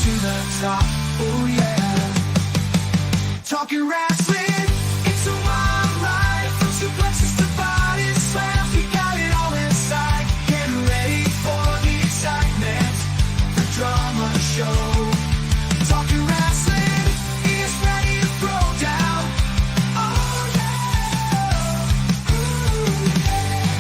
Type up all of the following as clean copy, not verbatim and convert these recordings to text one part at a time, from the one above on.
to the top. Oh yeah. Talking wrestling, it's a wild ride. From suplexes to body slams, we got it all inside. Get ready for the excitement, the drama show. Talking wrestling is ready to throw down. Oh yeah. Ooh, yeah.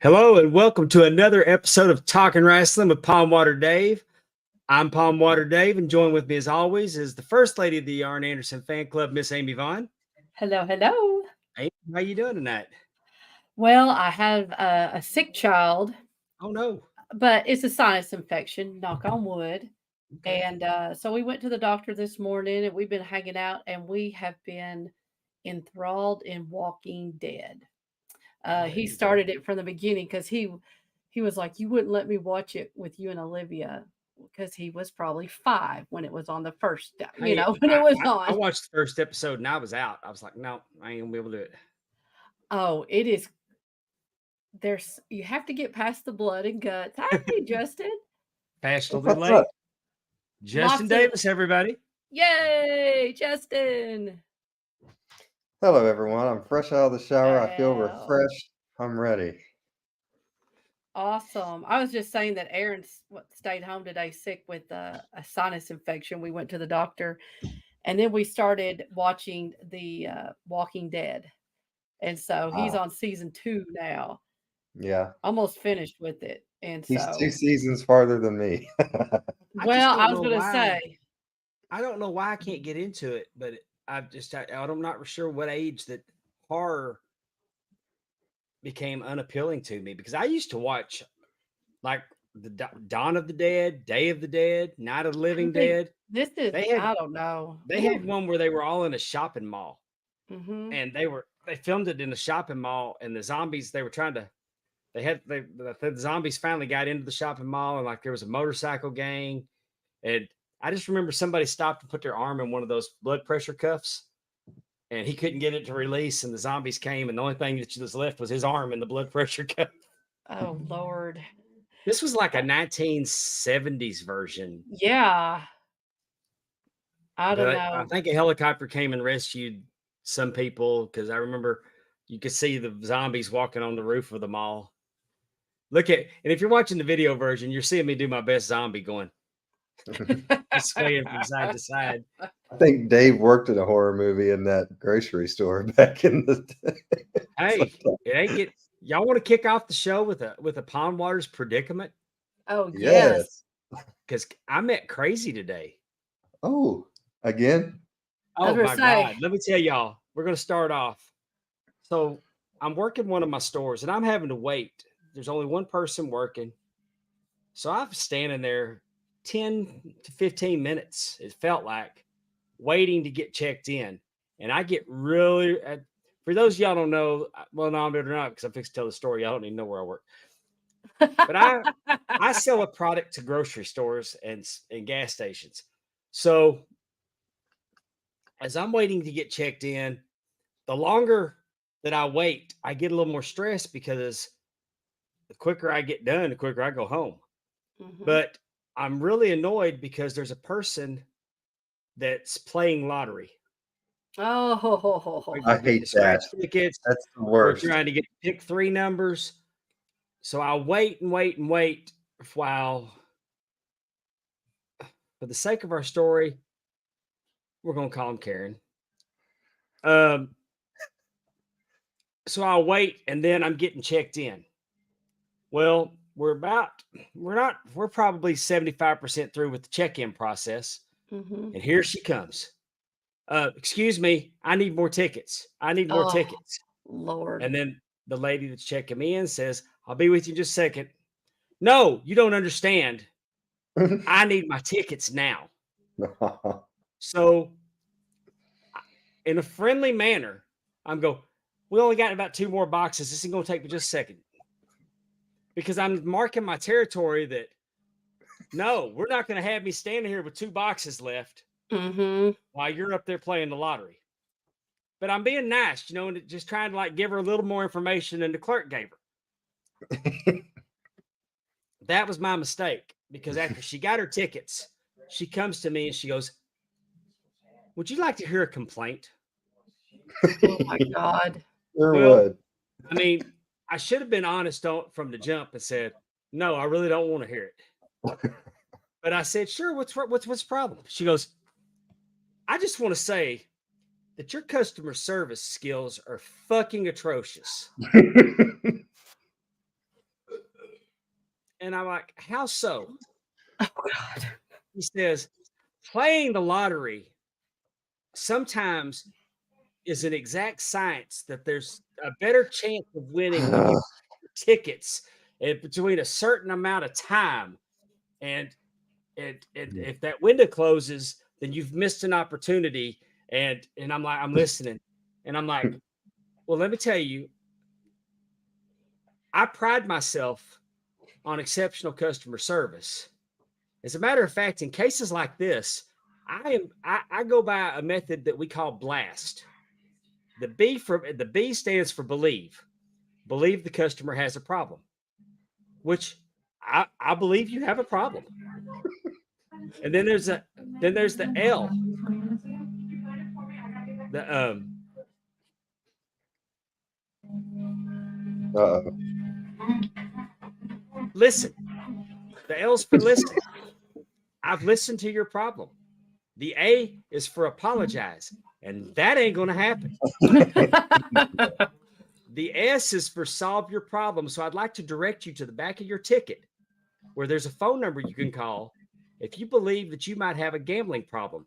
Hello and welcome to another episode of Talking Wrestling with Pondwater Dave. I'm Pondwater Dave, and joined with me as always is the First Lady of the Arn Anderson Fan Club, Miss Amy Vaughn. Hello, hello. Amy, how you doing tonight? Well, I have a sick child, Oh no. but it's a sinus infection, knock on wood. Okay. And so we went to the doctor this morning and we've been hanging out and we have been enthralled in Walking Dead. He started it from the beginning because he was like, you wouldn't let me watch it with you and Olivia because he was probably 5 when it was on the first, when it was I on. watched the first episode and I was out. I was like, no, I ain't gonna be able to do it. Oh, it is. You have to get past the blood and guts. Hi, Justin. Faster than What's late. up? Justin Lots of- Davis, everybody. Yay, Justin. Hello, everyone. I'm fresh out of the shower. I feel Wow. refreshed. I'm ready. Awesome. I was just saying that Aaron stayed home today sick with a sinus infection. We went to the doctor and then we started watching the Walking Dead. And so he's Wow. on season 2 now, Yeah, almost finished with it. And he's so, 2 seasons farther than me. well, I was know going to why. say, I don't know why I can't get into it, but I'm not sure what age that horror became unappealing to me, because I used to watch like the Dawn of the Dead, Day of the Dead, Night of the Living think Dead. this is, They had- I don't know. They had one where they were all in a shopping mall, Hmm. and they filmed it in the shopping mall, and the zombies the zombies finally got into the shopping mall, and like there was a motorcycle gang, and I just remember somebody stopped and put their arm in one of those blood pressure cuffs, and he couldn't get it to release, and the zombies came, and the only thing that was left was his arm in the blood pressure cuff. Oh, Lord. This was like a 1970s version. Yeah. I don't But know. I think a helicopter came and rescued some people, because I remember you could see the zombies walking on the roof of the mall. And if you're watching the video version, you're seeing me do my best zombie going, swaying from side to side. I think Dave worked in a horror movie in that grocery store back in the day. Hey, y'all want to kick off the show with a Pondwater's predicament? Oh, yes. Because I met Crazy today. Oh, again? I Oh was my gonna say. God. Let me tell y'all, we're going to start off. So I'm working one of my stores and I'm having to wait. There's only one person working. So I'm standing there 10 to 15 minutes, it felt like, waiting to get checked in. And I get really, for those of y'all don't know, well, no, I'm not, because I'm fixing to tell the story. Y'all don't even know where I work. But I sell a product to grocery stores and gas stations. So as I'm waiting to get checked in, the longer that I wait, I get a little more stressed, because the quicker I get done, the quicker I go home. Mhm. But I'm really annoyed because there's a person that's playing lottery. Oh, I hate that. Scratch tickets. That's the We're worst. trying to pick 3 numbers. So I wait and wait and wait while, for the sake of our story, we're going to call him Karen. So I'll wait, and then I'm getting checked in. Well, we're probably 75% through with the check-in process. Mhm. And here she comes. Excuse me, I need more tickets. I need more Oh. tickets. Lord. And then the lady that's checking me in says, I'll be with you in just a second. No, you don't understand. I need my tickets now. So in a friendly manner, I'm go, we only got about 2 more boxes. This is going to take me just a second. Because I'm marking my territory that No, we're not going to have me standing here with 2 boxes left Mm-hmm. while you're up there playing the lottery. But I'm being nice, and just trying to like give her a little more information than the clerk gave her. That was my mistake because after she got her tickets, she comes to me and she goes, "Would you like to hear a complaint?" Oh my God. Sure Well, would. I mean, I should have been honest from the jump and said, "No, I really don't want to hear it." But I said, "Sure, what's the problem?" She goes, "I just want to say that your customer service skills are fucking atrocious." And I'm like, "How so?" Oh God. He says, "Playing the lottery sometimes is an exact science that there's a better chance of winning when you get tickets between a certain amount of time. And if that window closes, then you've missed an opportunity." And I'm like, I'm listening. And I'm like, well, let me tell you, I pride myself on exceptional customer service. As a matter of fact, in cases like this, I go by a method that we call BLAST. The B stands for believe. Believe the customer has a problem, which I believe you have a problem. And then there's the L. The Uh-oh. listen. The L's for listen. I've listened to your problem. The A is for apologize, and that ain't gonna happen. The S is for solve your problem. So I'd like to direct you to the back of your ticket where there's a phone number you can call if you believe that you might have a gambling problem.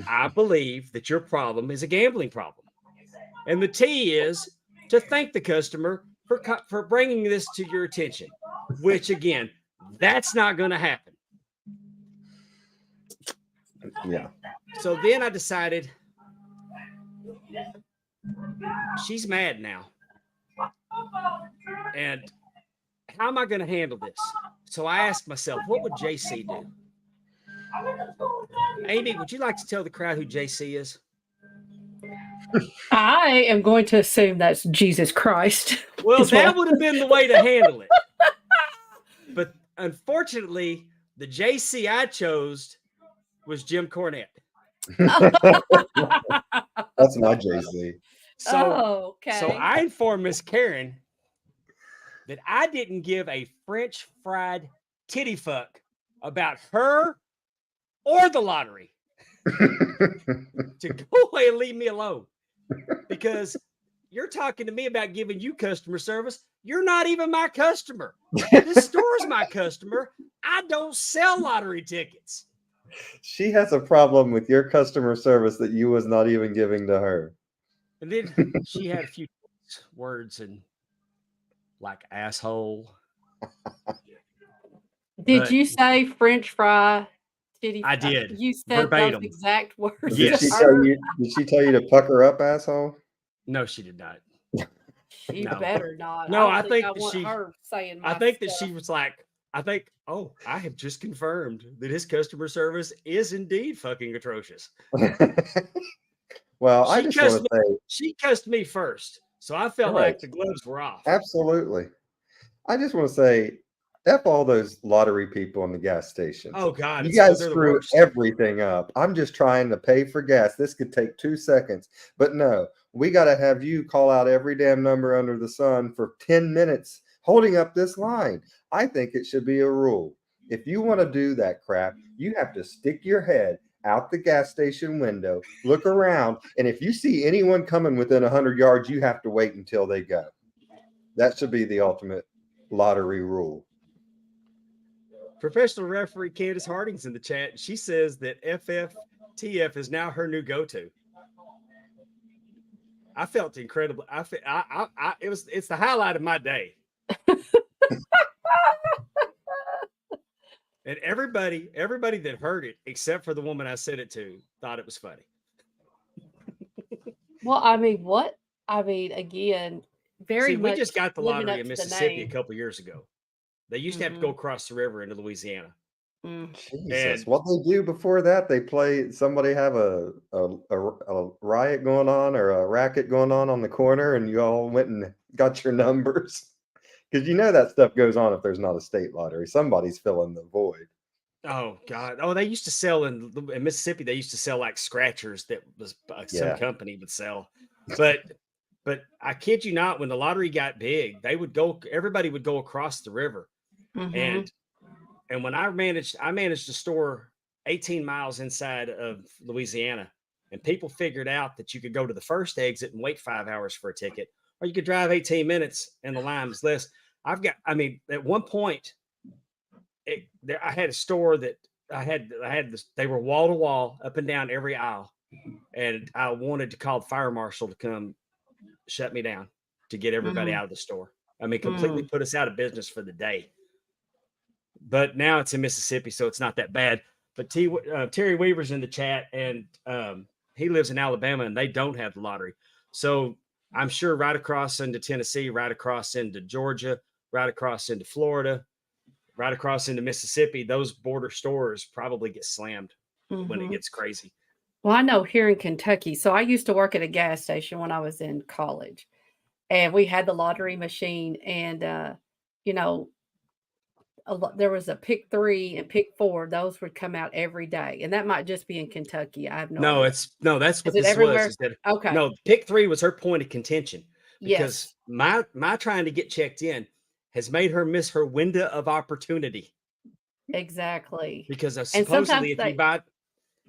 I believe that your problem is a gambling problem. And the T is to thank the customer for bringing this to your attention, which again, that's not going to happen. Yeah. So then I decided she's mad now. And how am I going to handle this? So I asked myself, what would JC do? Amy, would you like to tell the crowd who JC is? I am going to assume that's Jesus Christ. Well, is what that would have been the way to handle it. But unfortunately, the JC I chose was Jim Cornette. That's my JC. Oh, okay. So I informed Miss Karen that I didn't give a French fried titty fuck about her or the lottery to go away and leave me alone. Because you're talking to me about giving you customer service. You're not even my customer. This store's my customer. I don't sell lottery tickets. She has a problem with your customer service that you was not even giving to her. And then she had a few words and like asshole. Did but- you say French fry? I did. You said Verbatim. those exact words. Yes. to her? Did she tell you to pucker up, asshole? No, she did not. She No. better not. No, don't I think I that want she- her saying. I my think that stuff. she was like, oh, I have just confirmed that his customer service is indeed fucking atrocious. Well, I She just want cussed to say, She cussed me first. So I felt Right. like the gloves were off. absolutely. I just want to say, F all those lottery people in the gas stations. Oh God. You it's- guys they're the screw worst. everything up. I'm just trying to pay for gas. This could take 2 seconds. But no, we got to have you call out every damn number under the sun for 10 minutes holding up this line. I think it should be a rule. If you want to do that crap, you have to stick your head out the gas station window, look around, and if you see anyone coming within 100 yards, you have to wait until they go. That should be the ultimate lottery rule. Professional referee Candace Harding's in the chat. She says that FFTF is now her new go-to. I felt incredible. It's the highlight of my day. And everybody that heard it, except for the woman I said it to, thought it was funny. Well, I mean, what? I mean, again, very See, we much just got the living lottery up in to the Mississippi a name. couple years ago. They used to have to go across the river into Louisiana. Mm. Jesus, And what they do before that? They play. Somebody have a riot going on or a racket going on the corner, and you all went and got your numbers because you know that stuff goes on if there's not a state lottery. Somebody's filling the void. oh god, oh they used to sell in Mississippi. They used to sell like scratchers that was some Yeah, company would sell, but I kid you not, when the lottery got big, they would go. Everybody would go across the river, Mm-hmm. and when I managed a store 18 miles inside of Louisiana, and people figured out that you could go to the first exit and wait 5 hours for a ticket, or you could drive 18 minutes and the line was less. I mean, at one point, I had a store that I had this, they were wall to wall up and down every aisle. And I wanted to call the fire marshal to come shut me down to get everybody Mm-hmm. out of the store. I mean, completely Mm. put us out of business for the day. But now it's in Mississippi, so it's not that bad. But Terry Weaver's in the chat, and he lives in Alabama, and they don't have the lottery. So I'm sure right across into Tennessee, right across into Georgia, right across into Florida, right across into Mississippi, those border stores probably get slammed when it Mm-hmm. gets crazy. Well, I know here in Kentucky. So I used to work at a gas station when I was in college, and we had the lottery machine, and you know, there was a pick 3 and pick 4. Those would come out every day, and that might just be in Kentucky. I have no idea. That's Is what it this was. everywhere? Is that Okay. no pick three was her point of contention because Yes. my trying to get checked in has made her miss her window of opportunity Exactly. because And sometimes supposedly if you they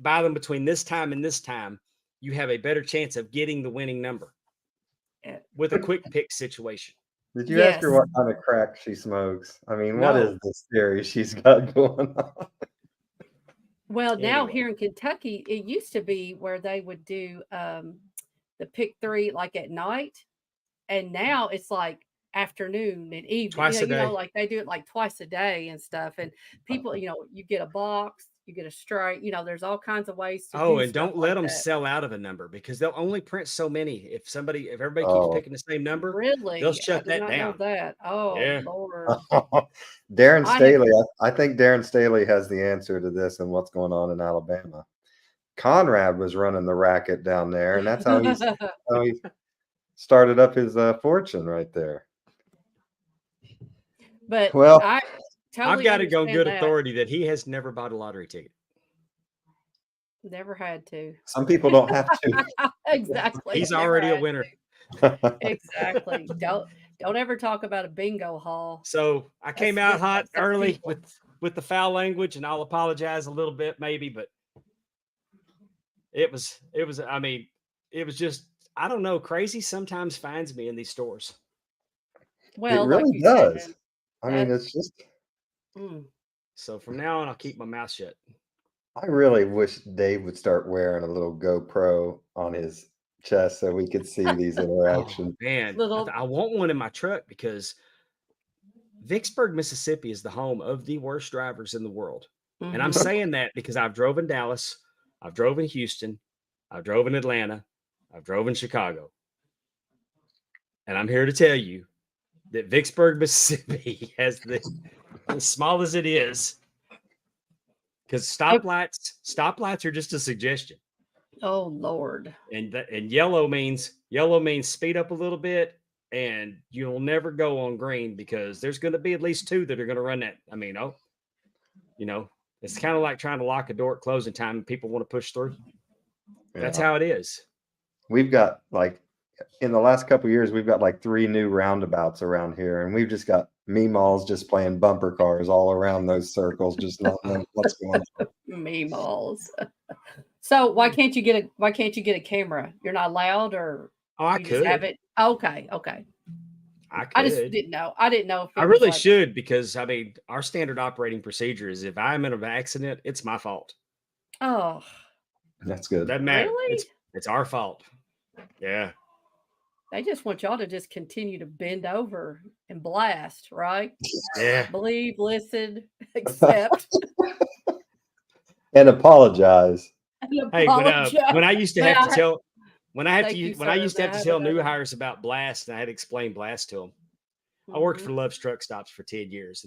buy them between this time and this time, you have a better chance of getting the winning number uh, with a quick pick situation. did you ask her yes. what kind of crack she smokes? I mean, what is No, this theory she's got going on? Well, now anyway, here in Kentucky, it used to be where they would do the pick 3 like at night, and now it's like afternoon and evening. twice a day. Like they do it like twice a day and stuff. And people, you get a box, you get a straight. There's all kinds of ways to Oh, do and stuff don't let like them that. sell out of a number because they'll only print so many. If everybody keeps Oh, picking the same number, they'll Really, I shut did that not know down. that. Oh Yeah. Lord, Darren I have. Staley. I think Darren Staley has the answer to this and what's going on in Alabama. Conrad was running the racket down there, and that's how he started up his fortune right there. But Well, I I've totally got to go on understand good that. authority that he has never bought a lottery ticket. Never had to. some people don't have to. Exactly. He's Never already a had winner. to. Exactly. Don't ever talk about a bingo hall. So I came That's out hot that's some early people. with the foul language, and I'll apologize a little bit, maybe, but it was I mean, it was just I don't know. Crazy sometimes finds me in these stores. It Well, like really you does. said, I mean, that's it's just. mm, So from now on, I'll keep my mouth shut. I really wish Dave would start wearing a little GoPro on his chest so we could see these Oh interactions. man, little. I want one in my truck because Vicksburg, Mississippi is the home of the worst drivers in the world. And I'm Mhm. saying that because I've drove in Dallas, I've drove in Houston, I've drove in Atlanta, I've drove in Chicago. And I'm here to tell you that Vicksburg, Mississippi has as small as it is, because stoplights are just a suggestion. Oh Lord. And yellow means speed up a little bit, and you'll never go on green because there's going to be at least two that are going to run that. I mean, it's kind of like trying to lock a door at closing time and people want to push through. That's Yeah. how it is. We've got in the last couple of years, we've got 3 new roundabouts around here, and we've just got meemaws just playing bumper cars all around those circles, just not knowing what's going on. Meemaws. So why can't you get a camera? You're not allowed, or Oh, I you just have could. it? Okay, okay. I I just could. didn't know. I didn't know if I it was really like, should because I mean, our standard operating procedure is if I'm in an accident, it's my fault. oh, That's good. Doesn't matter. really? It's our fault. Yeah. They just want y'all to just continue to bend over and blast, right? Yeah. Believe, listen, accept, And apologize. and Hey, when I apologize. used to May have to I tell when I thank you, used to sir? have May I to have tell new another? hires about blast and I had to explain blast to them. I worked Mhm. for Love's Truck Stops for 10 years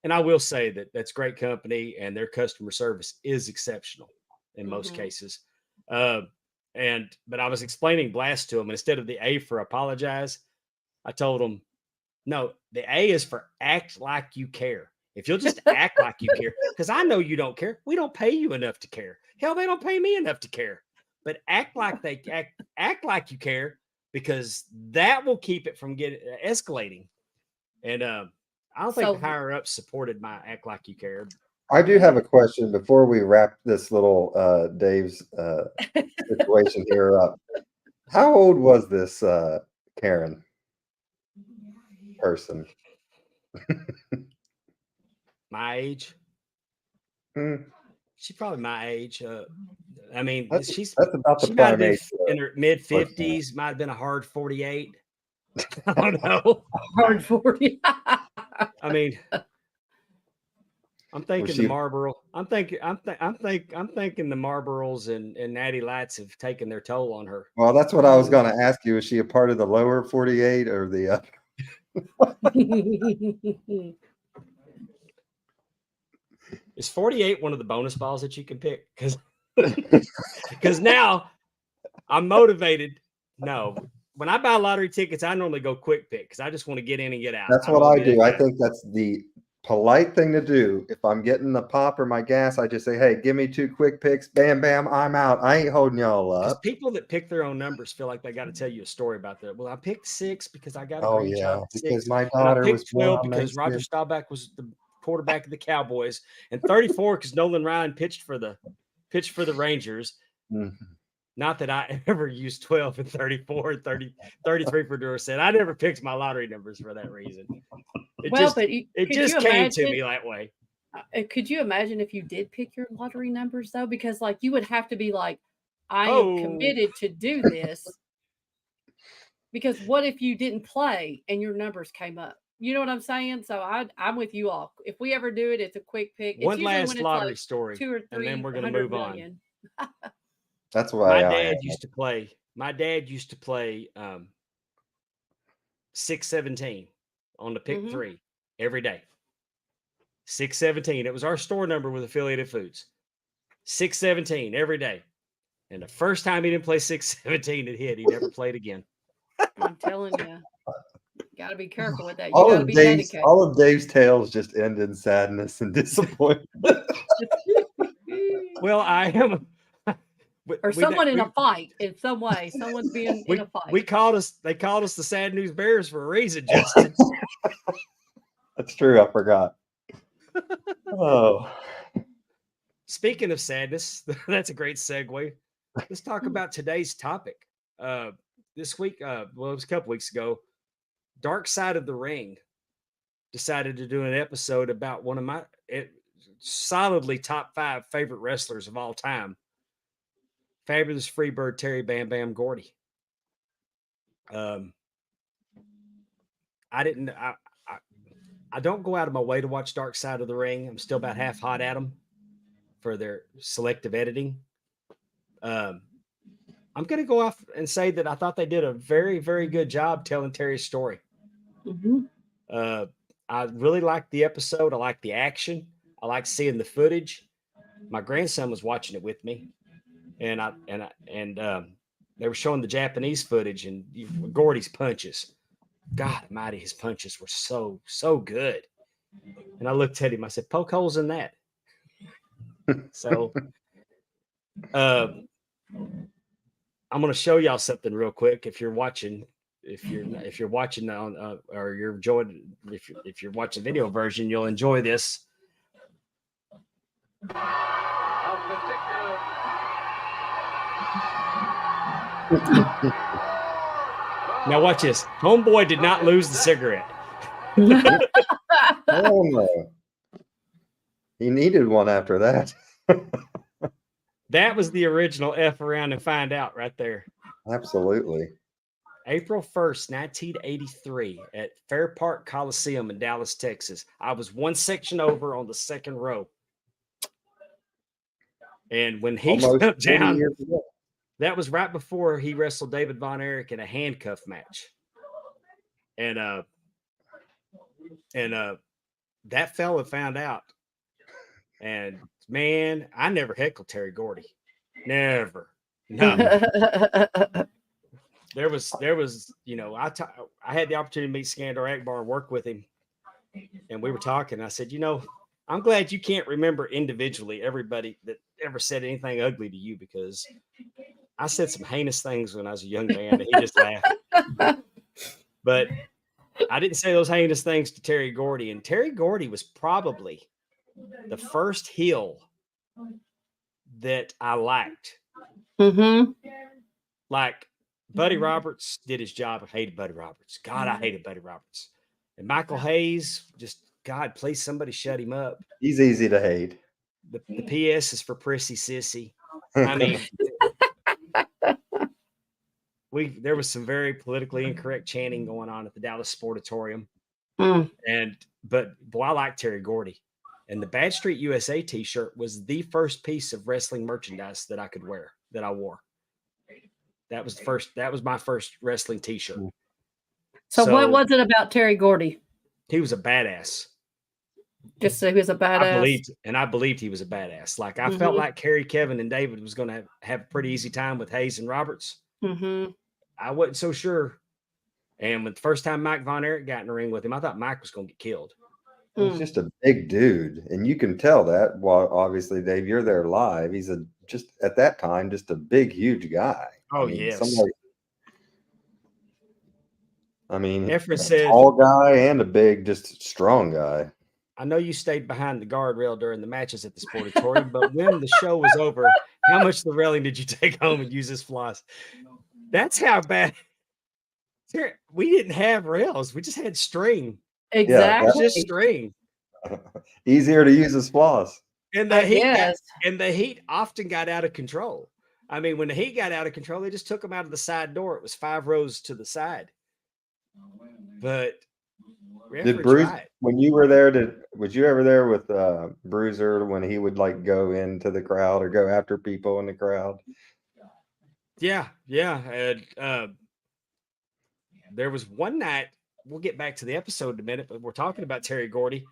and And I will say that that's great company and their customer service is exceptional in most Mhm. cases. But I was explaining blast to them, and instead of the A for apologize, I told them, no, the A is for act like you care. If you'll just act like you care, because I know you don't care. We don't pay you enough to care. Hell, they don't pay me enough to care. But act like they act like you care, because that will keep it from getting escalating. And I don't think the So higher ups supported my act like you care. I do have a question before we wrap this little Dave's situation here up. How old was this Karen person? My age, Hmm, she's probably my age. I mean, that's about the she might have prime been age in her mid person. 50s, might have been a hard 48. I don't know. hard 40. I mean, I'm Was thinking the she Marlboro. I'm thinking the Marlboros and Natty Lights have taken their toll on her. well, that's what I was going to ask you. Is she a part of the lower 48 or the Is 48 one of the bonus balls that you can pick? Because now I'm motivated. No, when I buy lottery tickets, I normally go quick pick because I just want to get in and get out. That's don't what wanna I be that do. I guy. think that's the polite thing to do. If I'm getting the pop or my gas, I just say, "Hey, give me 2 quick picks. Bam, bam, I'm out. I ain't holding y'all Because up." people that pick their own numbers feel like they got to tell you a story about that. Well, I picked 6 because I got a Oh grandchild yeah, at because 6, my and I daughter was picked born 12 on because Roger Thanksgiving. Staubach was the quarterback of the Cowboys, and 34 because Nolan Ryan pitched for the Rangers. Mhm. Not that I ever used 12 and 34 and 33 for Duracell. I never picked my lottery numbers for that reason. It Well, just but it could you just came to imagine? me that way. Could you imagine if you did pick your lottery numbers though? Because like you would have to be like, I am Oh, committed to do this. Because what if you didn't play and your numbers came up? You know what I'm saying? So I'm with you all. If we ever do it, it's a quick pick. It's one usually when last it's lottery like story, two or and then three we're going to hundred move on. million. That's My why I dad used to play. My dad used to play 617 on the pick Mm-hmm. 3 every day. 617. It was our store number with Affiliated Foods. 617 every day. And the first time he didn't play 617, it hit. He never played again. I'm telling you, got to be careful with that. You got to be dedicated. all of Dave's tales just end in sadness and disappointment. Well, I am. Or someone in a fight in some way. Someone's being in a we fight. called us. They called us the Sad News Bears for a reason, Justin. That's true. I forgot. Oh, Speaking of sadness, that's a great segue. Let's talk about today's topic. This week, well, it was a couple weeks ago. Dark Side of the Ring decided to do an episode about one of my solidly top 5 favorite wrestlers of all time, Fabulous Freebird Terry Bam Bam Gordy. I didn't. I don't go out of my way to watch Dark Side of the Ring. I'm still about half hot at them for their selective editing. I'm going to go off and say that I thought they did a very, very good job telling Terry's story. Mm-hmm. I really liked the episode. I liked the action. I liked seeing the footage. My grandson was watching it with me, and they were showing the Japanese footage and Gordy's punches. God Almighty, his punches were so good. And I looked at him. I said, "Poke holes in that." So, I'm going to show y'all something real quick. If you're watching, if you're watching on or you're enjoying, if you're watching video version, you'll enjoy this. Now watch this. Homeboy did not lose the cigarette. oh no. He needed one after that. That was the original F around and find out right there. Absolutely. April 1st, 1983 at Fair Park Coliseum in Dallas, Texas. I was one section over on the second row. And when he Almost jumped 40 down, years ago. that was right before he wrestled David Von Erich in a handcuff match. And that fella found out. And man, I never heckled Terry Gordy. Never. No. There was, you know, I had the opportunity to meet Skandar Akbar and work with him. And we were talking. I said, you know, I'm glad you can't remember individually everybody that ever said anything ugly to you, because I said some heinous things when I was a young man, and he just laughed. But I didn't say those heinous things to Terry Gordy, and Terry Gordy was probably the first heel that I liked. Mm-hmm. Like Buddy Roberts did his job. I hated Buddy Roberts. God, I hated Buddy Roberts. And Michael Hayes, just God, please somebody shut him up. He's easy to hate. The PS is for prissy sissy. I mean, there was some very politically incorrect chanting going on at the Dallas Sportatorium. But boy, I like Terry Gordy. And the Bad Street USA t-shirt was the first piece of wrestling merchandise that I could wear, that I wore. That was my first wrestling t-shirt. So what was it about Terry Gordy? He was a badass. Just so he was a badass. I believed he was a badass. Like I felt like Kerry, Kevin, and David was going to have a pretty easy time with Hayes and Roberts. I wasn't so sure. And when the first time Mike Von Erich got in the ring with him, I thought Mike was going to get killed. He's just a big dude, and you can tell that. Well, obviously, Dave, you're there live. He's just at that time just a big, huge guy. Oh, yes. I mean, Efren a said, tall guy and a big, just strong guy. I know you stayed behind the guardrail during the matches at the Sportatorium, but when the show was over, how much of the railing did you take home and use as floss? That's how bad. We didn't have rails. We just had string. Exactly. Yeah, just string. Easier to use as floss. And the heat often got out of control. I mean, when the heat got out of control, they just took them out of the side door. It was 5 rows to the side. But did Bruce, when you were there, was you ever there with Bruiser when he would like go into the crowd or go after people in the crowd? Yeah. And, there was one night, we'll get back to the episode in a minute, but we're talking about Terry Gordy.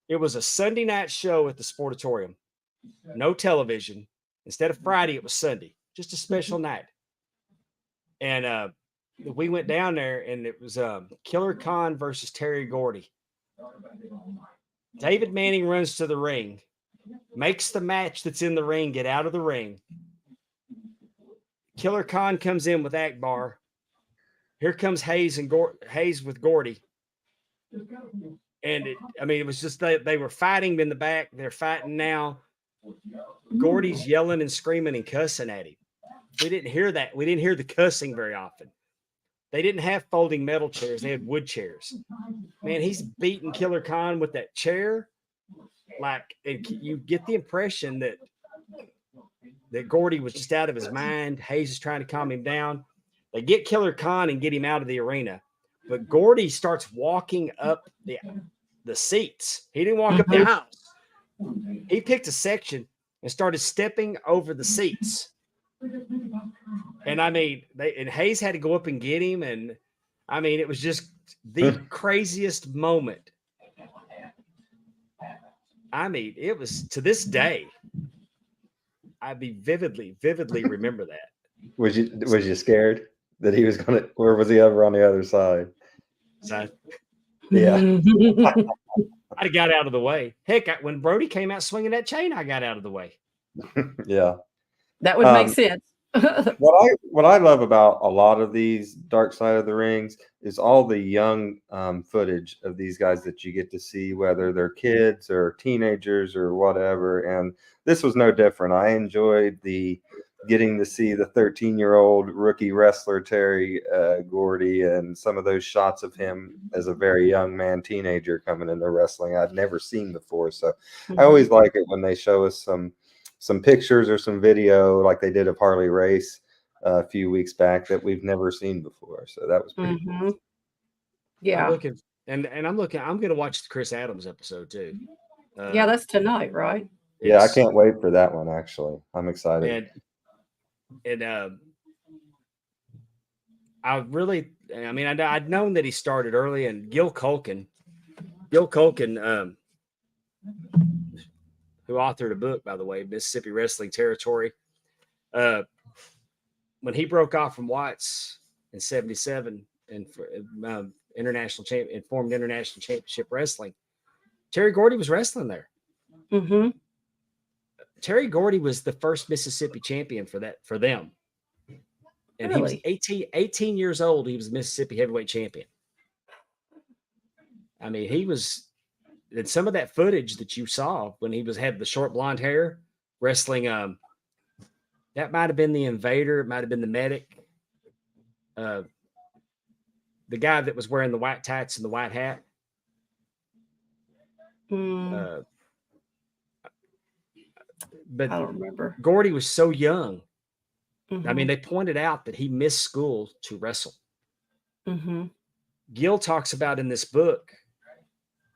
It was a Sunday night show at the Sportatorium. No television. Instead of Friday, it was Sunday. Just a special night. And we went down there, and it was Killer Khan versus Terry Gordy. David Manning runs to the ring, makes the match that's in the ring get out of the ring. Killer Khan comes in with Akbar. Here comes Hayes and Hayes with Gordy. And it was just they were fighting in the back. They're fighting now. Gordy's yelling and screaming and cussing at him. We didn't hear that. We didn't hear the cussing very often. They didn't have folding metal chairs. They had wood chairs. Man, he's beating Killer Khan with that chair. You get the impression that Gordy was just out of his mind. Hayes is trying to calm him down. They get Killer Khan and get him out of the arena. But Gordy starts walking up the seats. He didn't walk up the aisles. He picked a section and started stepping over the seats. And I mean, Hayes had to go up and get him. And I mean, it was just the craziest moment. I mean, it was to this day. vividly remember that. Was you scared that he was gonna, or was he ever on the other side? Yeah. I got out of the way. Heck, when Brody came out swinging that chain, I got out of the way. Yeah. That would make sense. What I love about a lot of these Dark Side of the Rings is all the young footage of these guys that you get to see, whether they're kids or teenagers or whatever. And this was no different. I enjoyed getting to see the 13-year-old rookie wrestler Terry Gordy, and some of those shots of him as a very young man, teenager coming into wrestling I'd never seen before. So I always like it when they show us some pictures or some video like they did of Harley Race a few weeks back that we've never seen before. So that was pretty cool. Yeah. I'm going to watch the Chris Adams episode too. Yeah, that's tonight, right? Yeah, I can't wait for that one. Actually, I'm excited. And I'd known that he started early, and Gil Culkin who authored a book, by the way, Mississippi Wrestling Territory. Uh, when he broke off from Watts in '77 and for international champ and formed International Championship Wrestling, Terry Gordy was wrestling there. Mm-hmm. Terry Gordy was the first Mississippi champion for them. And he was Really? 18 years old. He was Mississippi heavyweight champion. I mean, he was, and some of that footage that you saw when he had the short blonde hair wrestling, that might have been the Invader. It might have been the Medic. The guy that was wearing the white tights and the white hat. But I don't remember. Gordy was so young. Mm-hmm. I mean, they pointed out that he missed school to wrestle. Mm-hmm. Gil talks about in this book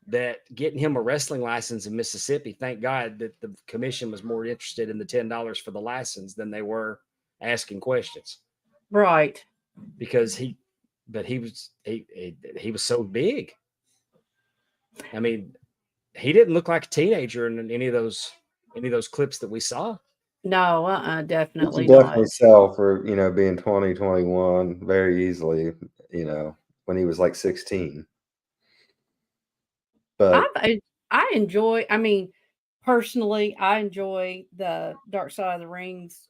that getting him a wrestling license in Mississippi, thank God that the commission was more interested in the $10 for the license than they were asking questions. Right. Because he was so big. I mean, he didn't look like a teenager in any of those clips that we saw. No, definitely You definitely not. sell for, being 20, 21 very easily, when he was like 16. But I enjoy, I mean, personally, I enjoy the Dark Side of the Rings.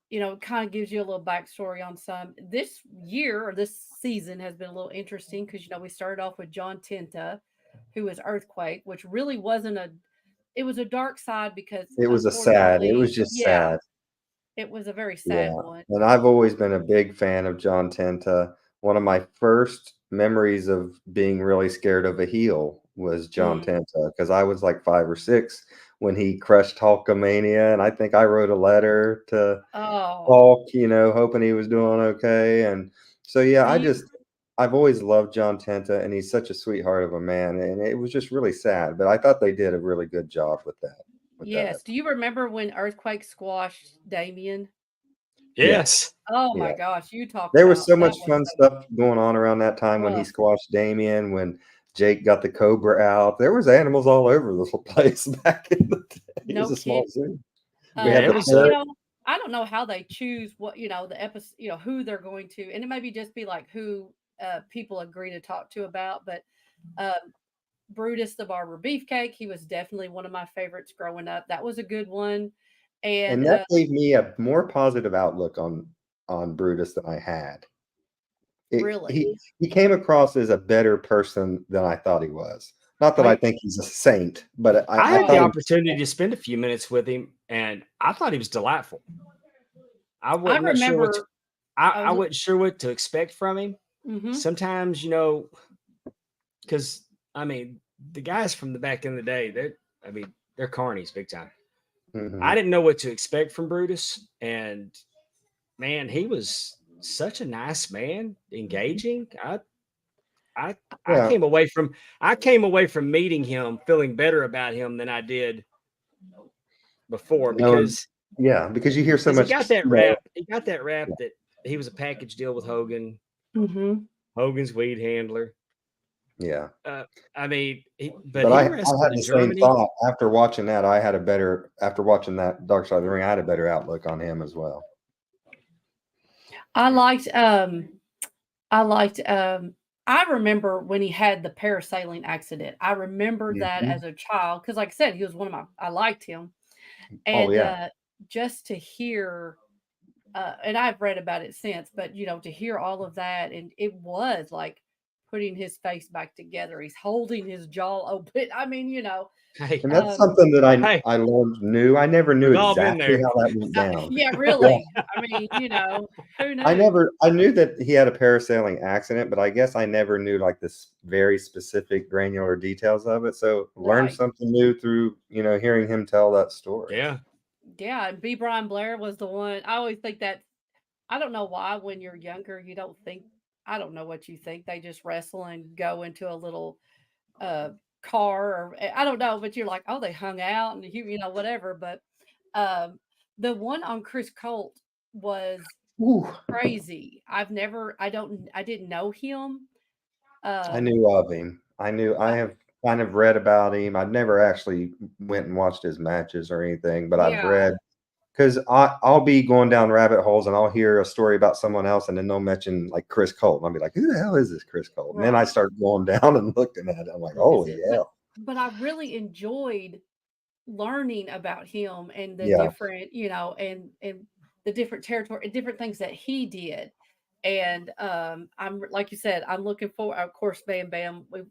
It kind of gives you a little backstory on some. This year or this season has been a little interesting because, we started off with John Tenta, who was Earthquake, which really wasn't it was a dark side because it was unfortunately, just yeah, sad. it was a very Yeah. sad one. And I've always been a big fan of John Tenta. One of my first memories of being really scared of a heel was John Tenta because I was like 5 or 6 when he crushed Hulkamania. And I think I wrote a letter to Hulk, hoping he was doing okay. And so, yeah, I've always loved John Tenta, and he's such a sweetheart of a man. And it was just really sad. But I thought they did a really good job with that. Yes. Do you remember when Earthquake squashed Damien? Yes. Oh my gosh, you talk There about was so that much was fun stuff going on around that time when he rough. squashed Damien, when Jake got the Cobra out. There was animals all over this whole place back in the day. It was No a small kid. zoo. Yeah, had it the was, parrot. I don't know how they choose what, the episode, who they're going to, and it maybe just be like who people agree to talk to about, but Brutus the Barber Beefcake, he was definitely one of my favorites growing up. That was a good one. And And that gave me a more positive outlook on Brutus than I had. really, He came across as a better person than I thought he was. Not that I Right. think he's a saint, but I I had the thought opportunity to spend a few minutes with him, and I thought he was delightful. I wasn't sure what remember I wasn't sure what to expect from him. Mhm. Sometimes, because I mean, the guys from the back in the day, they're carnies big time. Mhm. I didn't know what to expect from Brutus, and man, he was such a nice man, engaging. I Yeah. came away from meeting him feeling better about him than I did before because because you hear so he much. got that rap. He got that rap that he was a package deal with Hogan. Mhm. Hogan's weed handler. Yeah. I mean, But he I had wrestled in the same Germany. thought after watching that. After watching that Dark Side of the Ring, I had a better outlook on him as well. I liked I remember when he had the parasailing accident. I remember that as a child because, like I said, he was I liked him, and just to hear, and I've read about it since, but to hear all of that, and it was like putting his face back together. He's holding his jaw open. I mean, Hey, And that's something that hey, I learned new. I never knew we've all been exactly there. how that went down. yeah, really. I mean, who knew? I knew that he had a parasailing accident, but I guess I never knew like this very specific granular details of it. So learned Right. something new through, hearing him tell that story. Yeah. Yeah, and B. Brian Blair was the one. I always think that I don't know why when you're younger you don't think I don't know what you think. They just wrestle and go into a little car or I don't know, but you're like, oh, they hung out and whatever. But the one on Chris Colt was crazy. I didn't know him. I knew of him. I kind of read about him. I've never actually went and watched his matches or anything, but I've Yeah. read because I'll be going down rabbit holes and I'll hear a story about someone else and then they'll mention like Chris Colt. And I'll be like, who the hell is this Chris Colt? And then I Right. start going down and looking at it. I'm like, Is holy it? hell. But I really enjoyed learning about him and the Yeah. different, and the different territory and different things that he did. And I'm like you said, I'm looking forward. Of course, Bam Bam. We'll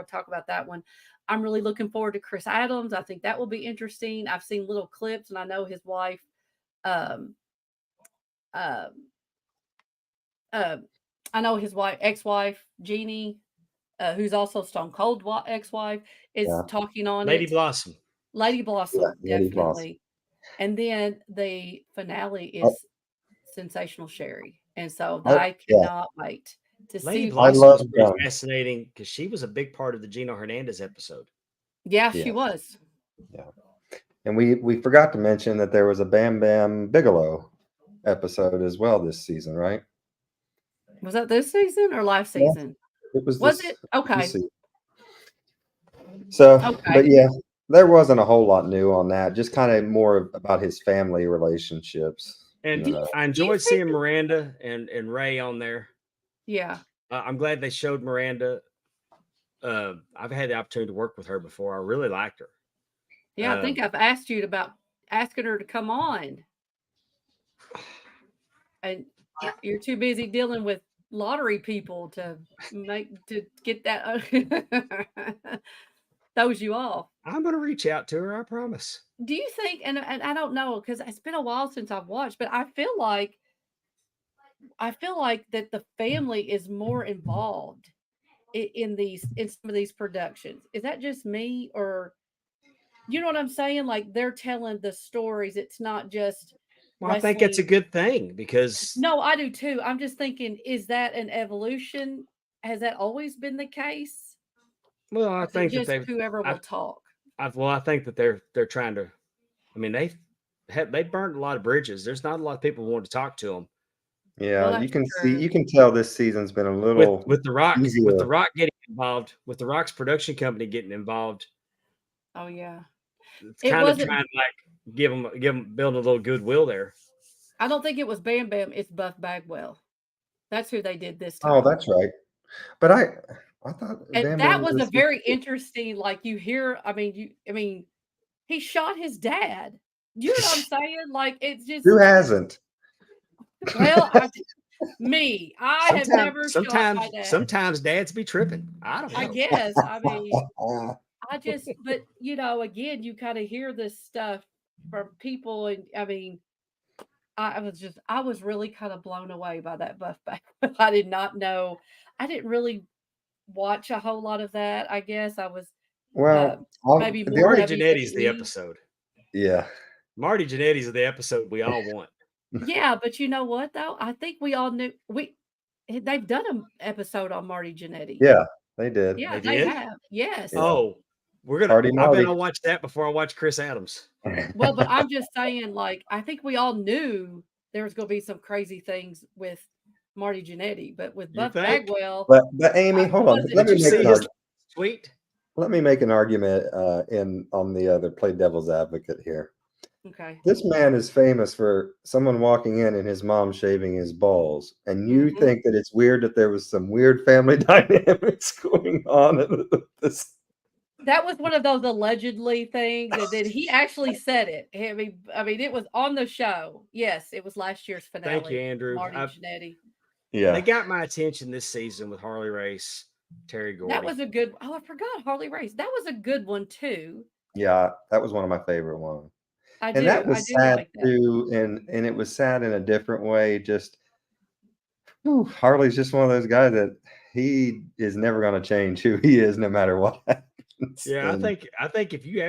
talk about that one. I'm really looking forward to Chris Adams. I think that will be interesting. I've seen little clips, and I know his wife, um, um, I know his ex-wife, Jeannie, who's also Stone Cold ex-wife, is Yeah. talking on Lady it. Blossom. Lady Yeah. Blossom, Lady Blossom. definitely. And then the finale Oh, is Sensational Sherry. And so I, I yeah. cannot wait to Lady see. I Blossom love was pretty fascinating because she was a big part of the Gino Hernandez episode. Yeah, Yeah. she was. Yeah. And we forgot to mention that there was a Bam Bam Bigelow episode as well this season, right? Was that this season or last Yeah. season? It was Was this, it? Okay. this season. So, Okay. but yeah, there wasn't a whole lot new on that. Just kind of more about his family relationships. And Do you, I do you enjoyed think seeing Miranda and Ray on there. Yeah. I'm glad they showed Miranda. I've had the opportunity to work with her before. I really liked her. Yeah, I think I've asked you about asking her to come on. And you're too busy dealing with lottery people to get that throws you off. I'm going to reach out to her. I promise. Do you think, and I don't know, because it's been a while since I've watched, but I feel like that the family is more involved in some of these productions. Is that just me, or you know what I'm saying? Like they're telling the stories. It's not just Well, I think it's a wrestling. good thing because No, I do too. I'm just thinking, is that an evolution? Has that always been the case? well, I Or is it think that just whoever will talk? I think that they're trying to. I mean, they burned a lot of bridges. There's not a lot of people who want to talk to them. Well, Yeah, that's you true. can tell this season's been a little With the Rock, easier. getting involved, with the Rock's production company getting involved, Oh yeah. it's It kind of wasn't trying to like give them build a little goodwill there. I don't think it was Bam Bam, it's Buff Bagwell. That's who they did this Oh, time. that's right. But I thought And Bam that Bam was a was very interesting, like you hear, I mean, he shot his dad. You know what I'm saying? Like it's just who hasn't? well, I have never shot my dad. Sometimes dads be tripping. I don't I know. guess. I mean, but again, you kind of hear this stuff from people, and I mean, I was really kind of blown away by that buff back. I did not know. I didn't really watch a whole lot of that. I guess I was uh, Well, maybe the more Marty only Jannetty's the WWE. episode. yeah. Marty Jannetty's the episode we all want. Yeah, but you know what though? I think we all knew they've done an episode on Marty Jannetty. Yeah, they did. Yeah, They they did? have. Yes. Yeah. Oh, Party I bet Marty. I'll watch that before I watch Chris Adams. Well, but I'm just saying, like, I think we all knew there was going to be some crazy things with Marty Jannetty, but with You Buff think? Bagwell, But Amy, I hold on. wasn't Let Did me you make see an his argument. tweet? Let me make an argument in on the other play devil's advocate here. okay. This man is famous for someone walking in and his mom shaving his balls, and you Mhm. think that it's weird that there was some weird family dynamics going on in this. That was one of those allegedly things, and then he actually said it. I mean, it was on the show. Yes, it was last year's finale. Thank you, Andrew. Marty Jannetty. They Yeah, got my attention this season with Harley Race, Terry Gordy. That was a good. Oh, I forgot Harley Race. That was a good one too. yeah, that was one of my favorite ones. I And do. that I was do sad like that. too, and it was sad in a different way. Just Harley's just one of those guys that he is never going to change who he is, no matter what happens. Yeah, And, I think if you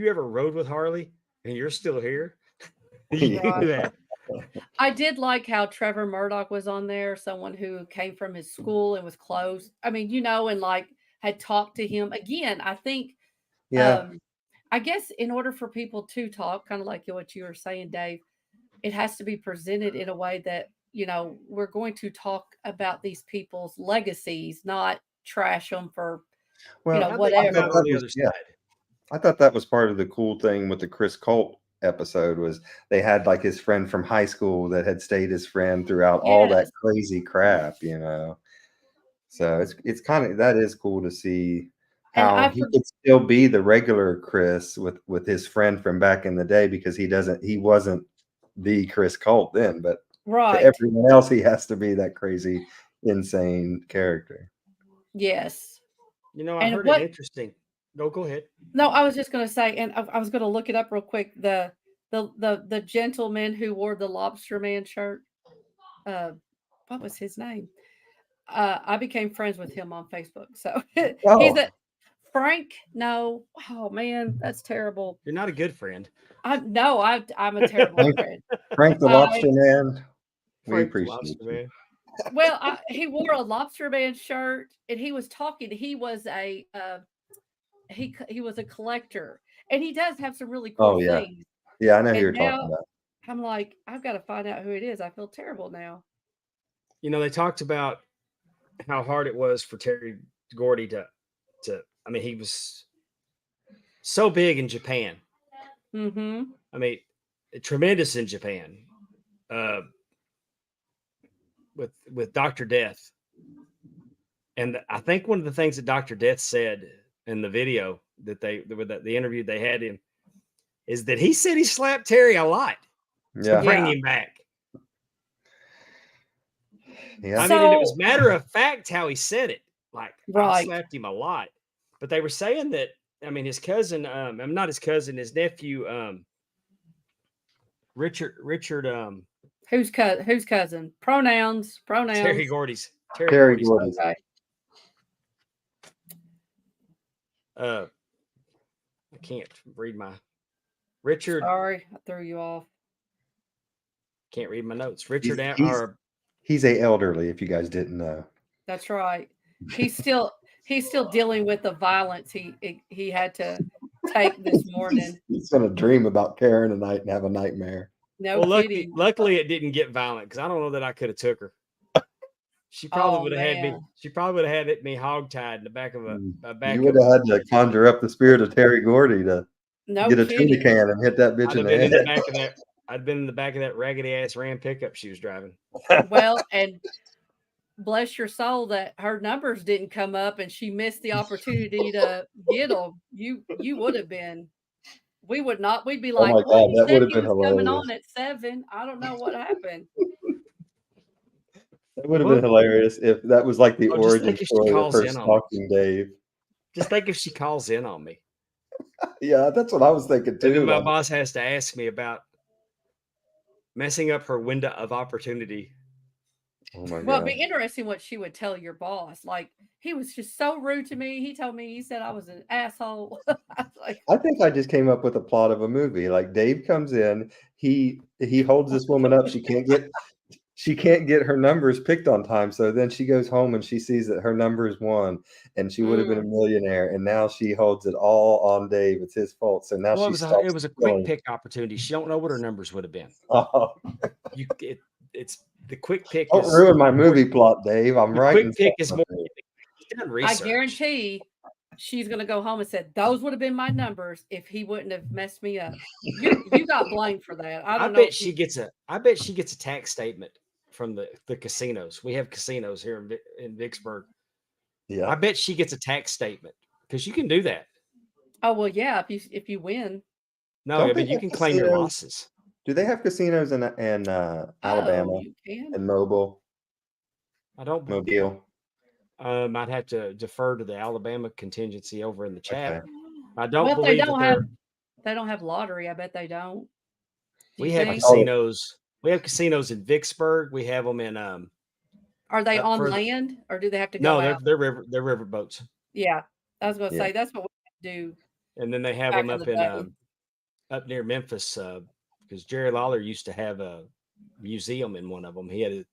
ever rode with Harley and you're still here, you yeah, knew that. I did like how Trevor Murdoch was on there, someone who came from his school and was close. I mean, and like had talked to him again. I think, yeah, I guess in order for people to talk, kind of like what you were saying, Dave, it has to be presented in a way that, we're going to talk about these people's legacies, not trash them for Well, How'd they whatever. come out on the other side? I thought that was part of the cool thing with the Chris Colt episode was they had like his friend from high school that had stayed his friend throughout all that Yes. crazy crap, you know. So it's kind of that is cool to see And how I he for, could still be the regular Chris with his friend from back in the day because he wasn't the Chris Colt then, but to right. everyone else he has to be that crazy, insane character. Yes. You know, I And heard an what interesting. Go ahead. no, I was just gonna say, and I was gonna look it up real quick. The gentleman who wore the lobster man shirt. What was his name? I became friends with him on Facebook. So he's Oh, a Frank. No, oh man, that's terrible. You're not a good friend. I'm a terrible Frank, friend. Frank the I Lobster Man, we Frank the appreciate Lobster you. Man. well, he wore a lobster man shirt, and he was talking. He was a he was a collector, and he does have some really cool Oh yeah, things. yeah, I know who And you're talking now about. I'm like, I've got to find out who it is. I feel terrible now. You know, they talked about how hard it was for Terry Gordy to. I mean, he was so big in Japan. Mm-hmm. I mean, tremendous in Japan. Uh, with Dr. Death. And I think one of the things that Dr. Death said in the video that the interview they had him is that he said he slapped Terry a lot to Yeah, bring Yeah. him back. yeah. I mean, and it So was matter of fact how he said it. Like I right. slapped him a lot. But they were saying that I mean his cousin, I'm not his cousin, his nephew, Richard, Whose cousin? Pronouns. Terry Pronouns. Gordy's Terry Gordy. Okay. I can't read my Richard. Sorry, I threw you off. Can't read my notes. Richard He's or he's a elderly. If you guys didn't know, That's right. He's still dealing with the violence he had to take this morning. he's gonna dream about Karen tonight and have a nightmare. No well, kidding. luckily it didn't get violent because I don't know that I could have took her. She probably Oh would have had me. man. She probably would have had me hogtied in the back of a back You would of. have had to conjure up the spirit of Terry Gordy to No get a tuna kidding. can and hit that bitch I'd in have the been in the head. back of that. I'd been in the back of that raggedy ass Ram pickup she was driving. Well, and bless your soul that her numbers didn't come up and she missed the opportunity to get them. You would have been. We would not. We'd be Oh like, my well, God, he that said would have he been was coming hilarious. on at 7. I don't know what happened. That would have been hilarious if that was like the Oh, just origin think if she story of calls her in on me. stalking Dave. Just think if she calls in on me, Yeah, that's what I was thinking and then too. my like, boss has to ask me about messing up her window of opportunity. oh my Well, it'd God. be interesting what she would tell your boss. Like, he was just so rude to me. He told me, he said I was an asshole. I was like, I think I just came up with a plot of a movie. Like Dave comes in, he holds this woman up. She can't get her numbers picked on time. So then she goes home and she sees that her number is 1 and she would have been a millionaire. And now she holds it all on Dave. It's his fault. So now Well, she it stops was a quick stealing. pick opportunity. She don't know what her numbers would have been. Oh, It's the quick pick don't is ruin my movie plot, Dave. I'm the writing quick pick is something. more. She's done I research. guarantee she's going to go home and said, those would have been my numbers if he wouldn't have messed me up. You got blamed for that. I I don't know. bet she gets a tax statement from the casinos. We have casinos here in Vicksburg. Yeah. I bet she gets a tax statement because you can do that. Oh, well, yeah, if you win. No, Don't I they mean you have can claim your casinos? losses. Do they have casinos in Alabama Oh, you can. and Mobile? I don't. Mobile. I'd have to defer to the Alabama contingency over in the chat. Okay. I don't Well, if believe they that don't have they don't have lottery. I bet they don't. Do we you have think? casinos. We have casinos in Vicksburg. We have them in Are they up on further- land or do they have to go no, out? they're river boats. Yeah, I was going to Yeah. say that's what we do. And then they have Back them in up the in day. up near Memphis because Jerry Lawler used to have a museum in one of them. He had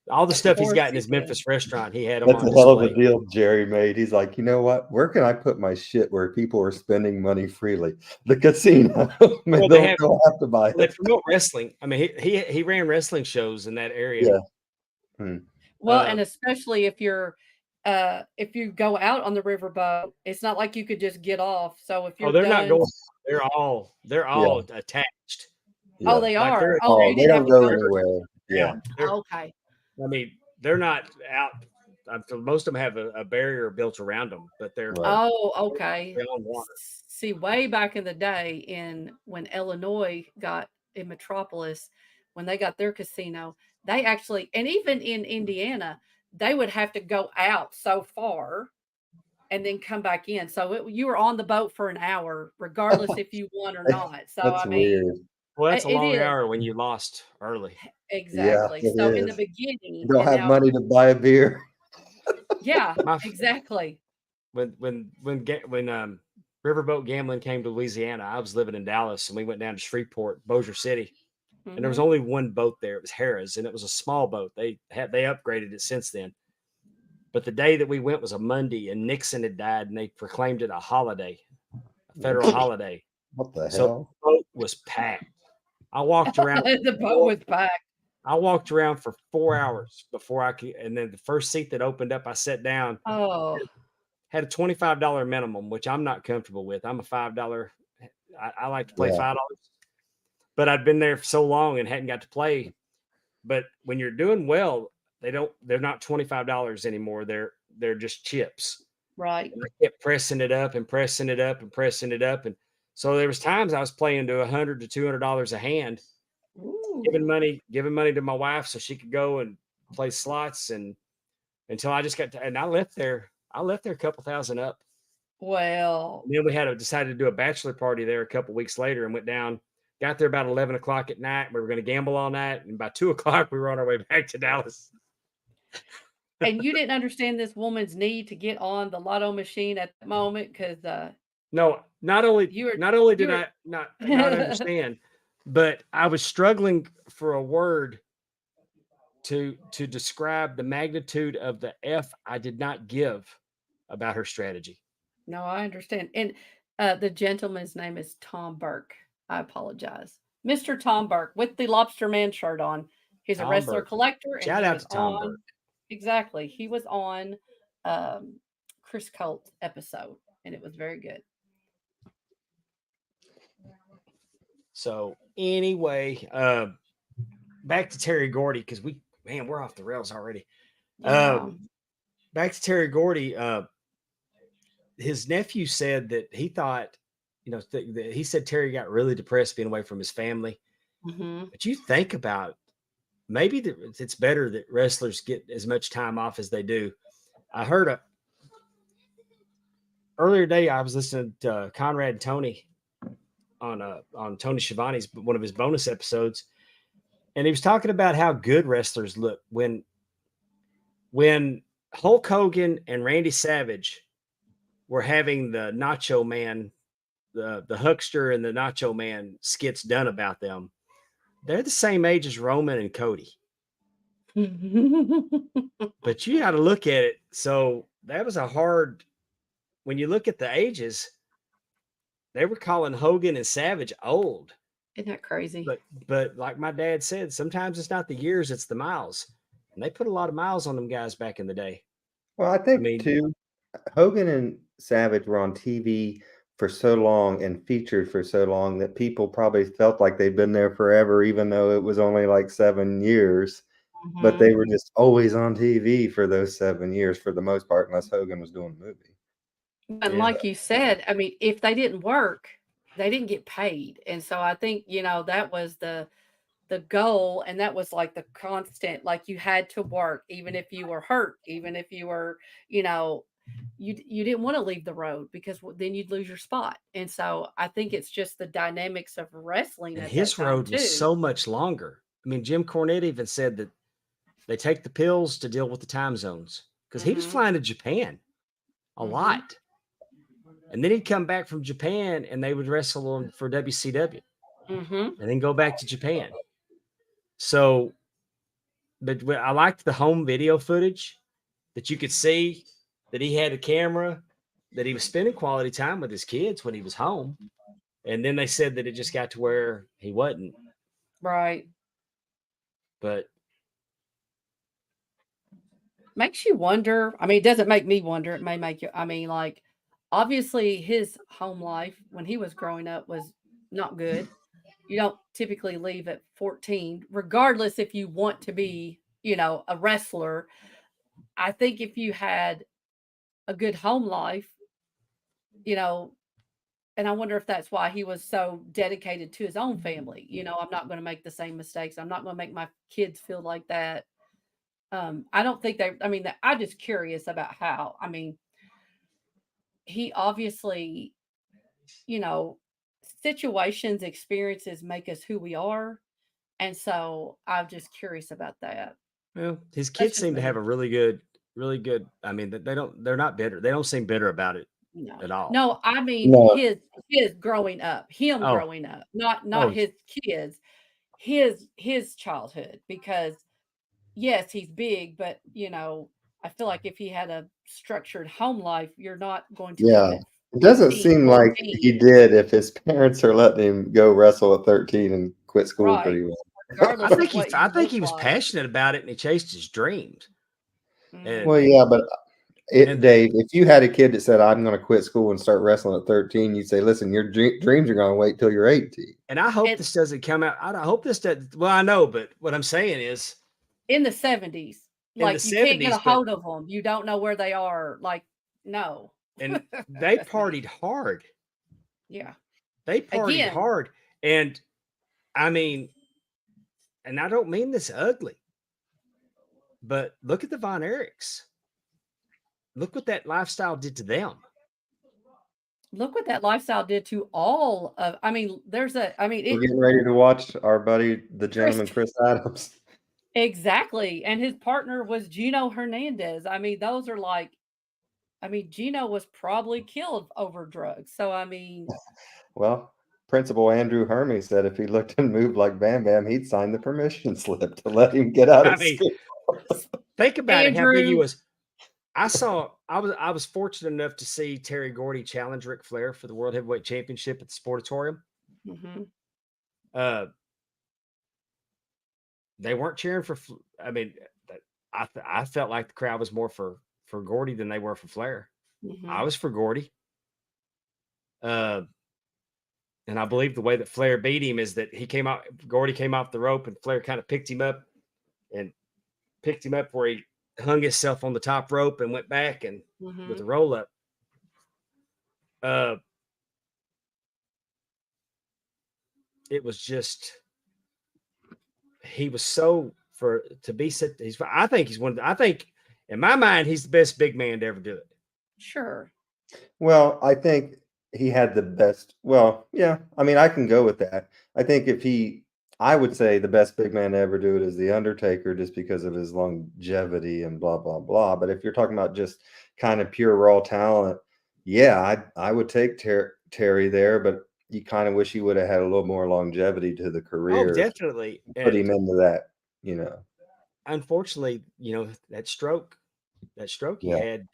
all the Of stuff he's course got in he his did. Memphis restaurant. He had them That's on a hell of a display. deal Jerry made. He's like, you know what? Where can I put my shit where people are spending money freely? The casino. Well, They'll have to buy They it. promote wrestling. I mean, he ran wrestling shows in that area. Yeah. Well, Uh, and especially if you're if you go out on the riverboat, it's not like you could just get off. So if Oh, you're they're not done, going. They're Yeah. all attached. oh, Yeah. they Like are. they're Oh, so Oh, you they didn't have don't to go go. anywhere. Yeah. they're. Okay. I mean, they're not out. Most of them have a barrier built around them, but they're Right. Oh, okay. on water. See, way back in the day, in when Illinois got in Metropolis, when they got their casino, they actually, and even in Indiana, they would have to go out so far and then come back in. So you were on the boat for an hour, regardless if you won or not. So That's I mean, weird. Well, that's a it long is hour when you lost early. Yeah, exactly. it So in the is. You beginning, don't and have now, money to buy a beer. yeah, My exactly. when riverboat gambling came to Louisiana, I was living in Dallas, and we went down to Shreveport, Bossier City, and there was Hmm. only one boat there. It was Harrah's, and it was a small boat. They upgraded it since then. But the day that we went was a Monday, and Nixon had died, and they proclaimed it a holiday, a federal holiday. What the So hell? the boat was packed. I walked around. The boat was packed. I walked around for 4 hours before I could, and then the first seat that opened up, I sat down. Oh, Had a $25 minimum, which I'm not comfortable with. I'm a $5. I like to play Yeah. $5, but I'd been there for so long and hadn't got to play. But when you're doing well, they're not $25 anymore. They're just chips. right. And I kept pressing it up and pressing it up and pressing it up. And so there was times I was playing to $100 to $200 a hand, giving Ooh. money to my wife so she could go and play slots, and until I just got to, and I left there a couple thousand up. Well, And then we decided to do a bachelor party there a couple weeks later, and went down. Got there about 11 o'clock at night. We were going to gamble all night, and by 2 o'clock we were on our way back to Dallas. and you didn't understand this woman's need to get on the lotto machine at the moment because No, not only you were not only you did I not were understand, but I was struggling for a word to describe the magnitude of the F I did not give about her strategy. No, I understand. And the gentleman's name is Tom Burke. I apologize. Mr. Tom Burke with the Lobster Man shirt on. He's a Tom wrestler Burke. collector and Shout he out was to Tom on Burke. exactly. He was on Chris Colt's episode and it was very good. So anyway, back to Terry Gordy, because we're off the rails already. Yeah. Back to Terry Gordy. His nephew said that he thought, he said Terry got really depressed being away from his family. Hmm. But you think about, maybe it's better that wrestlers get as much time off as they do. I heard earlier today, I was listening to Conrad and Tony on Tony Schiavone's one of his bonus episodes, and he was talking about how good wrestlers look when Hulk Hogan and Randy Savage were having the Nacho Man, the Huckster and the Nacho Man skits done about them. They're the same age as Roman and Cody. But you got to look at it. So that was when you look at the ages, they were calling Hogan and Savage old. Isn't that crazy? But like my dad said, sometimes it's not the years, it's the miles. And they put a lot of miles on them guys back in the day. Well, I think too, Hogan and Savage were on TV for so long and featured for so long that people probably felt like they've been there forever, even though it was only like 7 years. But they were just always on TV for those 7 years for the most part, unless Hogan was doing a movie. And like you said, I mean, if they didn't work, they didn't get paid. And so I think, that was the goal, and that was like the constant, like you had to work even if you were hurt, even if you were, you didn't want to leave the road because then you'd lose your spot. And so I think it's just the dynamics of wrestling. And at his that time road was so much longer. I mean, Jim Cornette even said that they take the pills to deal with the time zones, because he was flying to Japan a lot. And then he'd come back from Japan and they would wrestle him for WCW and then go back to Japan. So, but I liked the home video footage that you could see that he had a camera, that he was spending quality time with his kids when he was home. And then they said that it just got to where he wasn't. Right. But makes you wonder. I mean, it doesn't make me wonder. It may make you, I mean, like, obviously his home life when he was growing up was not good. You don't typically leave at 14, regardless if you want to be, a wrestler. I think if you had a good home life, you know, and I wonder if that's why he was so dedicated to his own family. I'm not going to make the same mistakes. I'm not going to make my kids feel like that. I don't think they, I mean, I'm just curious about how, I mean, he obviously, you know, situations, experiences make us who we are. And so I'm just curious about that. Well, his That's kids just seem to me. have a really good. I mean, they're not bitter. They don't seem bitter about it No. at all. No, I mean No, his growing up, him Oh, growing up, not oh, his kids, his childhood, because yes, he's big, but I feel like if he had a structured home life, you're not going to leave yeah. at It doesn't 15, seem like 14. he did if his parents are letting him go wrestle at 13 and quit school Right. pretty well. Regardless of what I you think look he was like. passionate about it and he chased his dreams. Mhm. And Well, yeah, but and Dave, if you had a kid that said, "I'm going to quit school and start wrestling at 13," you'd say, "Listen, your dreams are going to wait till you're 18." and I hope And this doesn't come out. I hope this does. Well, I know, but what I'm saying is in the 70s, in the like, you can't get a 70s, but hold of them. You don't know where they are. Like, no. and they That's me. partied hard. Yeah. They partied Again, hard. And I mean, and I don't mean this ugly, but look at the Von Erichs. Look what that lifestyle did to them. look what that lifestyle did to all of, I mean, We're getting ready to watch our buddy, the Chris, gentleman Chris Adams. exactly. And his partner was Gino Hernandez. I mean, those are like, I mean, Gino was probably killed over drugs. So, I mean, Well, Principal Andrew Hermy said if he looked and moved like Bam Bam, he'd sign the permission slip to let him get out I of mean, school. think about it, how big he Andrew, was. I was fortunate enough to see Terry Gordy challenge Ric Flair for the World Heavyweight Championship at the Sportatorium. mhm, Uh, they weren't cheering for. I mean, I felt like the crowd was more for Gordy than they were for Flair. I mhm, was for Gordy. Uh, and I believe the way that Flair beat him is that Gordy came off the rope and Flair kind of picked him up where he hung himself on the top rope and went back and with a mhm. roll up. Uh, it was just he was so for to be set. I think he's one. I think in my mind he's the best big man to ever do it. Sure. Well, I think he had the best. Well, yeah, I mean, I can go with that. I think I would say the best big man to ever do it is The Undertaker just because of his longevity and blah, blah, blah. But if you're talking about just kind of pure raw talent, yeah, I would take Terry there, but you kind of wish he would have had a little more longevity to the Oh, career, definitely. put And him into that. unfortunately, that stroke he Yeah. had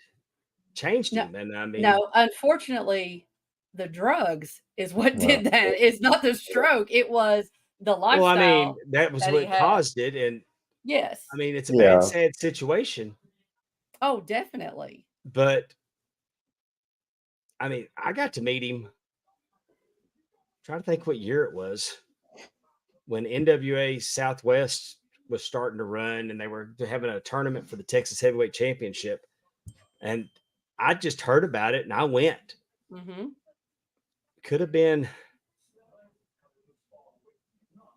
changed No, him. And I mean, no, unfortunately, the drugs is what Well, did that. It's not the stroke. It was the well, I mean, lifestyle that was that he what had. caused it. And Yes. I mean, it's a bad, yeah. sad situation. Oh, definitely. But I mean, I got to meet him. Trying to think what year it was when NWA Southwest was starting to run and they were having a tournament for the Texas Heavyweight Championship. And I just heard about it and I went. Mhm. Could have been,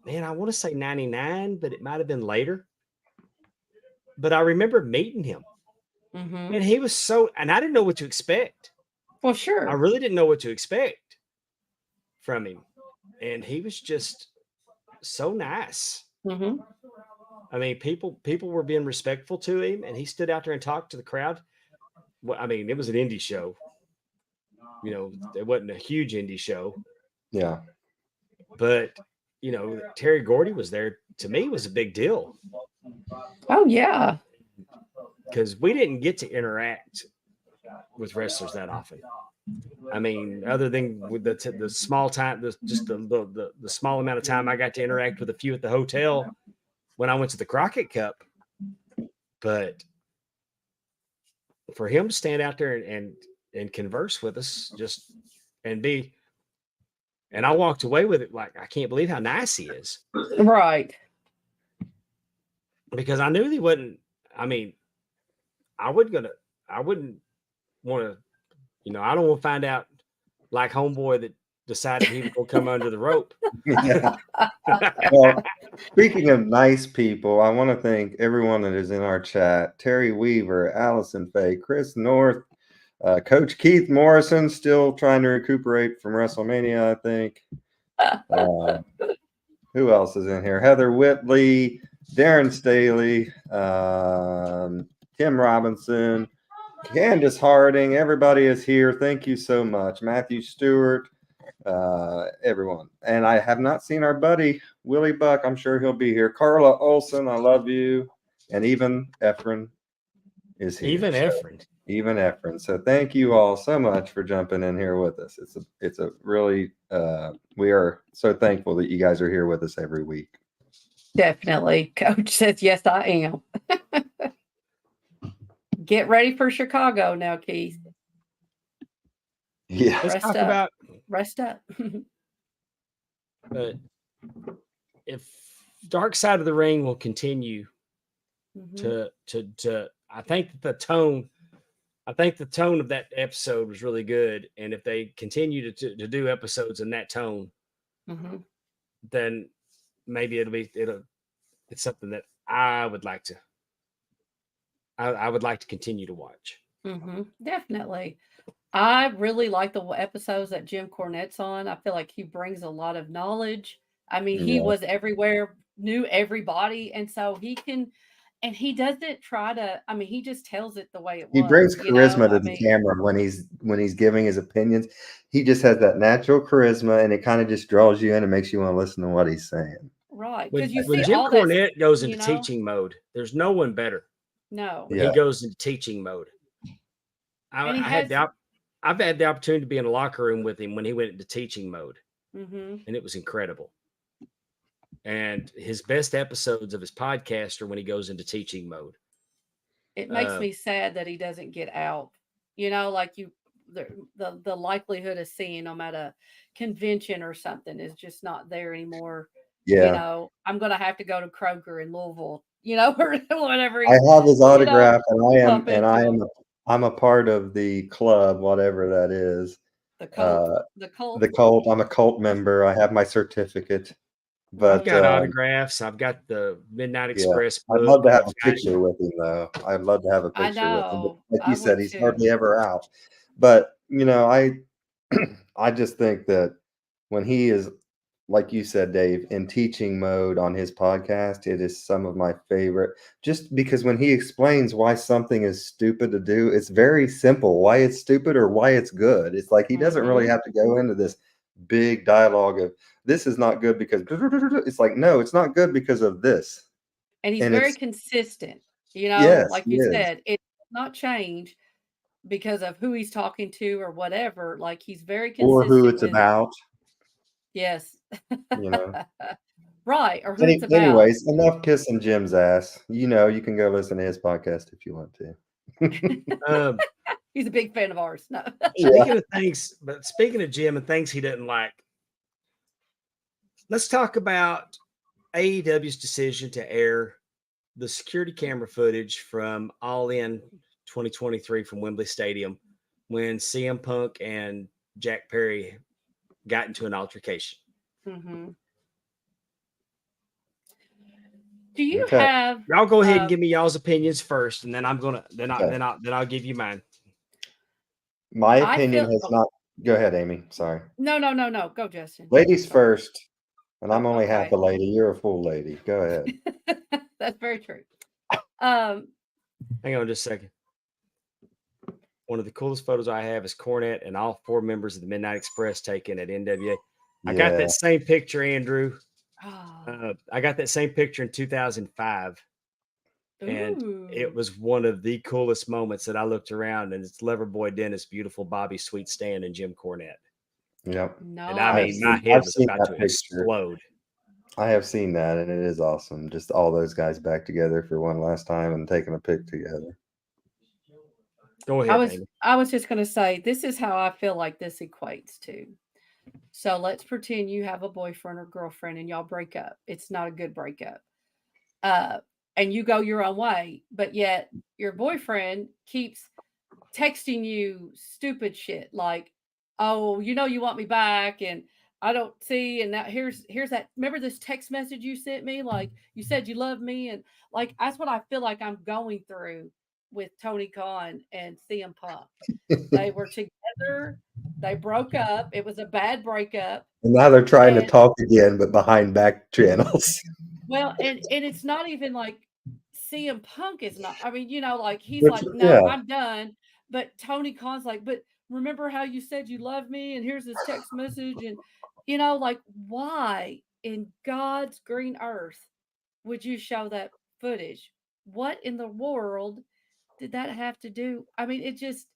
man, I want to say 99, but it might have been later. But I remember meeting him Mhm. and he was and I didn't know what to expect. Well, I sure. really didn't know what to expect from him. And he was just so nice. Mhm. I mean, people were being respectful to him, and he stood out there and talked to the crowd. Well, I mean, it was an indie show. It wasn't a huge indie show, Yeah. but Terry Gordy was there. To me, was a big deal Oh, yeah. because we didn't get to interact with wrestlers that often. I mean, other than with the small time, the small amount of time I got to interact with a few at the hotel when I went to the Crockett Cup, but for him to stand out there and converse with us, and be, and I walked away with it like, I can't believe how nice he is, Right. because I knew he wasn't. I mean, I wouldn't want to, I don't want to find out like homeboy that decided he was going to come under the rope. Yeah. Well, speaking of nice people, I want to thank everyone that is in our chat: Terry Weaver, Allison Faye, Chris North, Coach Keith Morrison, still trying to recuperate from WrestleMania, I think. Who else is in here? Heather Whitley, Darren Staley, Tim Robinson, Candace Harding. Everybody is here. Thank you so much. Matthew Stewart, everyone. And I have not seen our buddy Willie Buck. I'm sure he'll be here. Carla Olson, I love you. And even Efren is here. Even Efren. Even Efren. So thank you all so much for jumping in here with us. It's a really we are so thankful that you guys are here with us every week. Definitely. Coach says, yes, I am. Get ready for Chicago now, Keith. Yeah. Let's talk about, Rest up. but if Dark Side of the Ring will continue Mhm. to I think the tone of that episode was really good, and if they continue to do episodes in that tone, Mhm. then maybe it's something that I would like to continue to watch. Definitely. I really like the episodes that Jim Cornette's on. I feel like he brings a lot of knowledge. I mean, he Yeah. was everywhere, knew everybody, and so he doesn't try to. I mean, he just tells it the way it He was. brings charisma to I the mean, camera when he's giving his opinions. He just has that natural charisma, and it kind of just draws you in and makes you want to listen to what he's saying. right? When Because you when see Jim all that. Cornette goes You into know, teaching mode, there's no one better. no, When Yeah. he goes into teaching mode, and he I've had the opportunity to be in a locker room with him when he went into teaching mode, Mhm. and it was incredible. And his best episodes of his podcast are when he goes into teaching mode. It makes me sad that he doesn't get out. Like the likelihood of seeing him at a convention or something is just not there anymore. Yeah. I'm gonna have to go to Kroger in Louisville, or whatever I have his autograph, bump into him. I'm a part of the club, whatever that is. The cult. The cult. The cult. I'm a cult member. I have my certificate. I've But got autographs. I've got the Midnight yeah, Express I'd book. love to have I've a got- picture with him, though. I'd love to have a I picture with him. But know. like I you said, would he's too. hardly ever out. But I just think that when he is, like you said, Dave, in teaching mode on his podcast, it is some of my favorite. Just because when he explains why something is stupid to do, it's very simple. Why it's stupid or why it's good. It's like he doesn't really have to go into this big dialogue of this is not good because it's like, no, it's not good because of this. And he's And very it's consistent. yes, Like he you is. said, it does not change because of who he's talking to or whatever. Like he's very Or consistent who it's with about, yes. you know. Right, or who it's about. Anyways, enough kissing Jim's ass. You can go listen to his podcast if you want to. He's a big fan of ours. No. Speaking of Jim and things he doesn't like, let's talk about AEW's decision to air the security camera footage from All In 2023 from Wembley Stadium when CM Punk and Jack Perry got into an altercation. Mhm. Do you Okay. have Y'all go ahead and give me y'all's opinions first, and then Okay. I'll give you mine. My I opinion feel has not. Go ahead, Amy. Sorry. No. Go, Justin. Ladies first. And I'm only half Okay. a lady. You're a full lady. Go ahead. That's very true. Hang on just a second. One of the coolest photos I have is Cornette and all 4 members of the Midnight Express taken at NWA. I got that same picture, Andrew. I got that same picture in 2005. And it was one of the coolest moments that I looked around, and it's Loverboy Dennis, beautiful Bobby Sweet Stan, and Jim Cornette. Yep. No. And I mean, my head was about to explode. I have seen that, and it is awesome. Just all those guys back together for one last time and taking a pic together. Go I ahead, was Amy. I was just gonna say this is how I feel like this equates to. So let's pretend you have a boyfriend or girlfriend and y'all break up. It's not a good breakup. Uh, and you go your own way, but yet your boyfriend keeps texting you stupid shit like, "Oh, you know you want me back," and I don't see, and now here's that. Remember this text message you sent me? Like you said you love me, and like that's what I feel like I'm going through with Tony Khan and CM Punk. They were together. They broke up. It was a bad breakup. And now they're trying to And talk again, but behind back channels. well, and it's not even like CM Punk is not. I mean, like he's Which, like, no, yeah, I'm done. But Tony Khan's like, but remember how you said you love me, and here's this text message, and like why in God's green earth would you show that footage? What in the world did that have to do? I mean, it just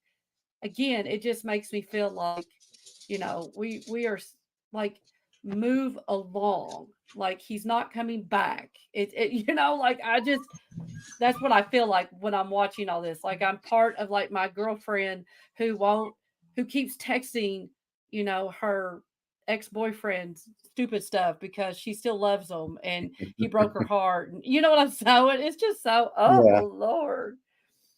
again, it just makes me feel like, we are like move along. Like he's not coming back. It like I just that's what I feel like when I'm watching all this. Like I'm part of like my girlfriend who won't who keeps texting, her ex-boyfriend's stupid stuff because she still loves him and he broke her heart. And you know what I'm saying? It's just so yeah, oh Lord.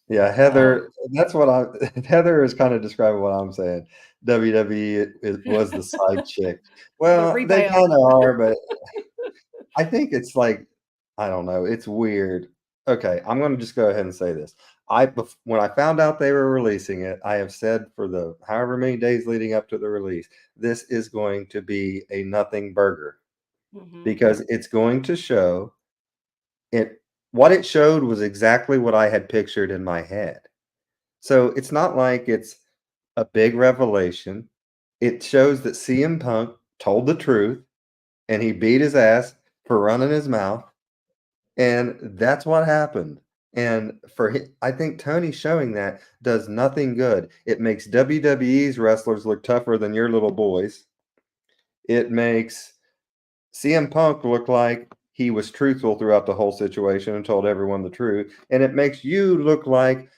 yeah. Oh. Heather, that's what I. Heather is kind of describing what I'm saying. WWE was the side chick. The Well, they rebound. kind of are, but I think it's like, I don't know. It's weird. Okay, I'm going to just go ahead and say this. When I found out they were releasing it, I have said for the however many days leading up to the release, this is going to be a nothing burger Hmm. because it's going to show it. What it showed was exactly what I had pictured in my head. So it's not like it's a big revelation. It shows that CM Punk told the truth and he beat his ass for running his mouth. And that's what happened. And I think Tony showing that does nothing good. It makes WWE's wrestlers look tougher than your little boys. It makes CM Punk look like he was truthful throughout the whole situation and told everyone the truth. And it makes you look like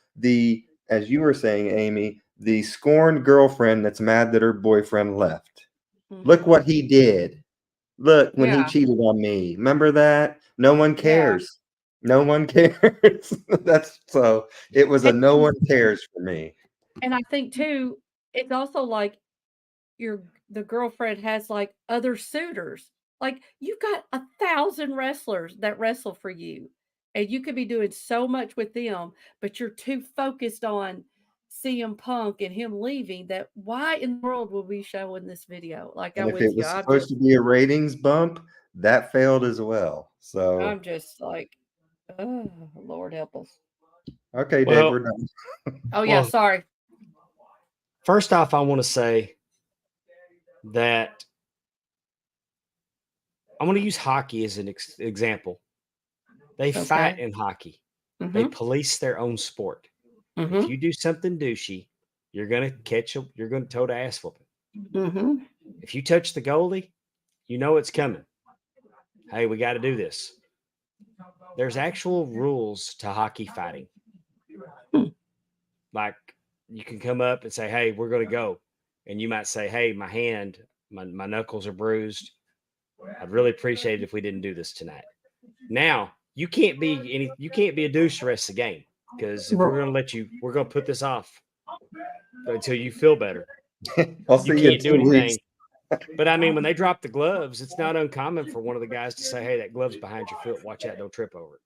as you were saying, Amy, the scorned girlfriend that's mad that her boyfriend left. Look Hmm. what he did. Look, when he Yeah. cheated on me. Remember that? No one Yeah. cares. No one cares. That's so it was a And, no one cares for me. and I think too, it's also like your the girlfriend has like other suitors. Like you've got 1,000 wrestlers that wrestle for you, and you could be doing so much with them, but you're too focused on CM Punk and him leaving that why in the world will we show in this video? Like And I'm if it with you. was supposed to be a ratings bump, that failed as well. So, I'm just like, oh Lord help us. okay, Dave, Well, we're done. Oh yeah, well, sorry. first off, I want to say that I want to use hockey as an example. They fight Okay. in hockey. They Mm-hmm. police their own sport. If Mm-hmm. you do something douchey, you're gonna catch them. You're gonna toe the ass whooping. Mm-hmm. If you touch the goalie, you know it's coming. Hey, we got to do this. There's actual rules to hockey fighting. Like you can come up and say, "Hey, we're gonna go," and you might say, "Hey, my hand, my knuckles are bruised. I'd really appreciate it if we didn't do this tonight." Now you can't be a douche the rest of the game because if we're gonna let you, we're gonna put this off until you feel better. I'll You see you in can't do 2 weeks. anything. But I mean, when they drop the gloves, it's not uncommon for one of the guys to say, "Hey, that glove's behind your foot. Watch out, don't trip over it."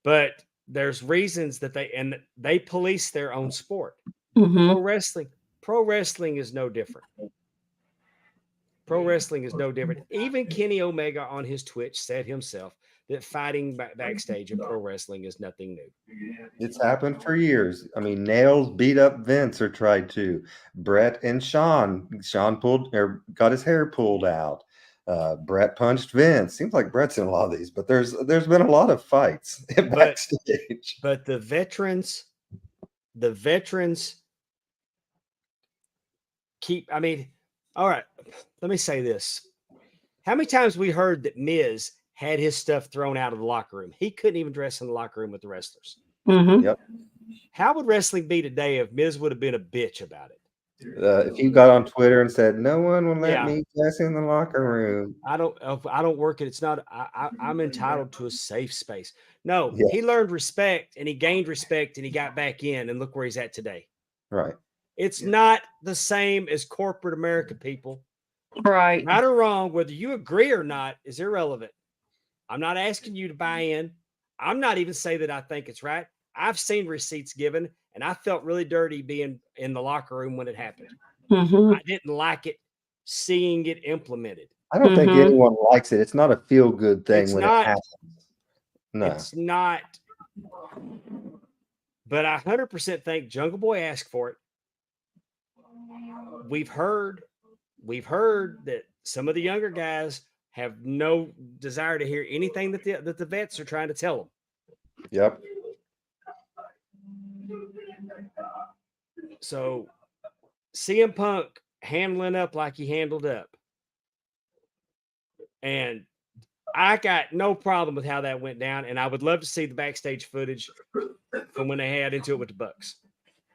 But there's reasons that they police their own sport. Mm-hmm. Pro wrestling, pro wrestling is no different. Pro wrestling is no different. Even Kenny Omega on his Twitch said himself that fighting backstage in pro wrestling is nothing new. It's happened for years. I mean, Nails beat up Vince or tried to. Brett and Sean pulled or got his hair pulled out. Brett punched Vince. Seems like Brett's in a lot of these, but there's been a lot of fights But backstage. but the veterans keep. I mean, all right. Let me say this: how many times we heard that Miz had his stuff thrown out of the locker room? He couldn't even dress in the locker room with the wrestlers. Mm-hmm. Yep. How would wrestling be today if Miz would have been a bitch about it? If you got on Twitter and said, "No one will let Yeah. me guess in the locker room," I don't work it. It's not. I'm entitled to a safe space. No, Yeah. he learned respect and he gained respect and he got back in and look where he's at today. right? It's not the same as corporate America, people. Right. Right or wrong, whether you agree or not, is irrelevant. I'm not asking you to buy in. I'm not even saying that I think it's right. I've seen receipts given, and I felt really dirty being in the locker room when it happened. Mm-hmm. I didn't like it seeing it implemented. I don't think Mhm. anyone likes it. It's not a feel good thing It's when not. it happens. No, It's not. But I 100% think Jungle Boy asked for it. We've heard that some of the younger guys have no desire to hear anything that the vets are trying to tell them. yep. So CM Punk handling up like he handled up. And I got no problem with how that went down. And I would love to see the backstage footage from when they had into it with the Bucks.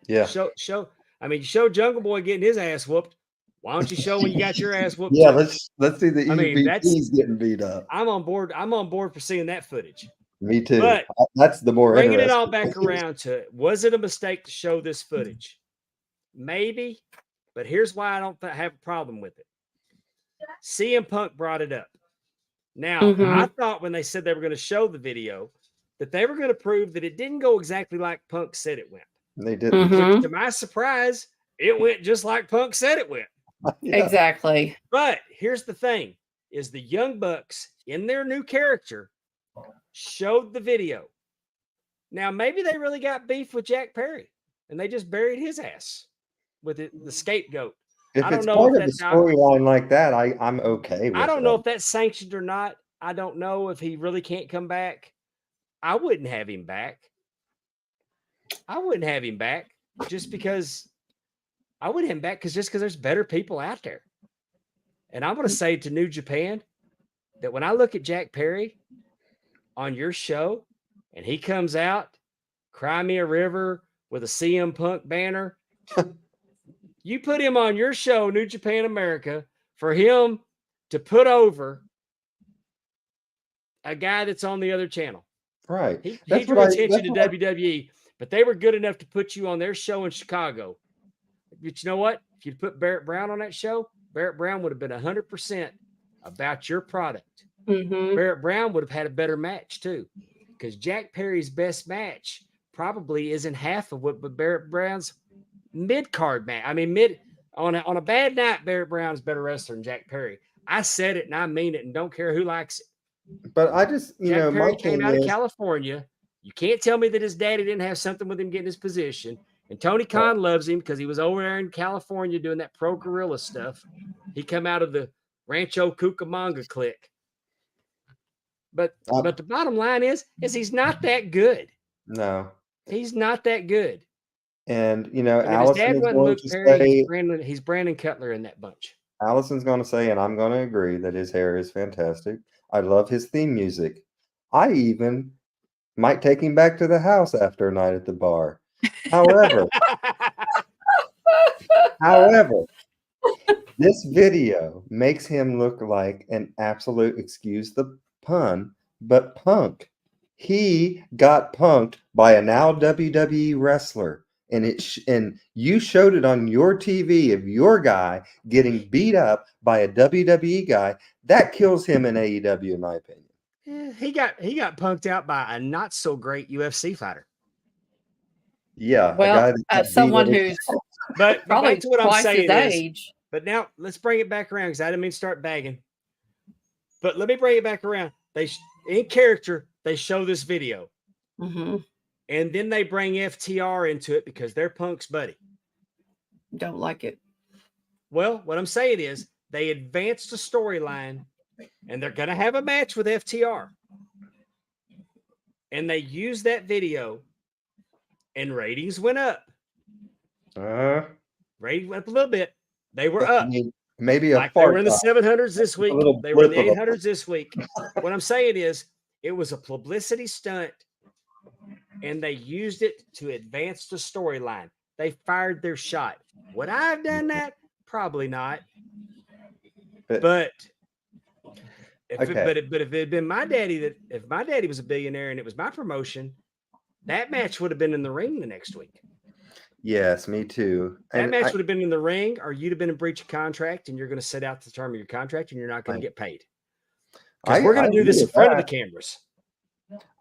Yeah. Show. I mean, you show Jungle Boy getting his ass whooped. Why don't you show when you got your ass whooped? Yeah, too? let's see the I mean, EVPs getting beat up. I'm on board. I'm on board for seeing that footage. Me too. But That's the more bringing it interesting. all back around to, was it a mistake to show this footage? Maybe, but here's why I don't have a problem with it. CM Punk brought it up. Now, Mhm. I thought when they said they were going to show the video that they were going to prove that it didn't go exactly like Punk said it went. They didn't. Mhm. To my surprise, it went just like Punk said it went. Yeah. Exactly. But here's the thing, is the Young Bucks in their new character showed the video. Now, maybe they really got beef with Jack Perry and they just buried his ass with the scapegoat. If I don't it's know part if of the that's how- storyline like that, I'm okay with I don't it. know if that's sanctioned or not. I don't know if he really can't come back. I wouldn't have him back. I wouldn't have him back just because there's better people out there. And I'm going to say to New Japan that when I look at Jack Perry on your show and he comes out, Cry Me a River with a CM Punk banner, you put him on your show, New Japan America, for him to put over a guy that's on the other channel. Right. He That's drew what attention to WWE, but they were good enough to put you on their show in Chicago. But you know what? If you'd put Barrett Brown on that show, Barrett Brown would have been 100% about your product. Mhm. Barrett Brown would have had a better match too, because Jack Perry's best match probably isn't half of what Barrett Brown's mid-card match. I mean, on a bad night, Barrett Brown's better wrestler than Jack Perry. I said it and I mean it, and don't care who likes it. But I just, Jack my Perry came thing out of is, California. You can't tell me that his daddy didn't have something with him getting his position. And Tony Khan loves him because he was over there in California doing that pro gorilla stuff. He come out of the Rancho Cucamonga clique. But the bottom line is he's not that good. no. He's not that good. And And his Allison dad is wasn't going Luke to Perry. say, He's Brandon Cutler in that bunch. Allison's going to say, and I'm going to agree that his hair is fantastic. I love his theme music. I even might take him back to the house after a night at the bar. However, this video makes him look like an absolute, excuse the pun, but punk. He got punked by a now WWE wrestler, and and you showed it on your TV of your guy getting beat up by a WWE guy. That kills him in AEW, in my opinion. He got punked out by a not so great UFC fighter. Yeah, Well, a guy that got beat someone up. who's But probably back to what I'm twice saying his is, age. but now let's bring it back around because I didn't mean to start bagging. But let me bring it back around. In character, they show this video. Mm-hmm. And then they bring FTR into it because they're Punk's buddy. Don't like it. Well, what I'm saying is they advanced the storyline and they're going to have a match with FTR. And they used that video and ratings went up. Ratings went up a little bit. They were up. Maybe a Like they were in the 700s this week. little They were in the blip of a- 800s this week. What I'm saying is it was a publicity stunt. and they used it to advance the storyline. They fired their shot. Would I have done that? Probably not. But if it had been my daddy, if my daddy was a billionaire and it was my promotion, that match would have been in the ring the next week. Yes, me too. That match would have been in the ring, or you'd have been in breach of contract, and you're going to sit out the term of your contract, and you're not going to get paid. Because we're going to do this in front of the cameras.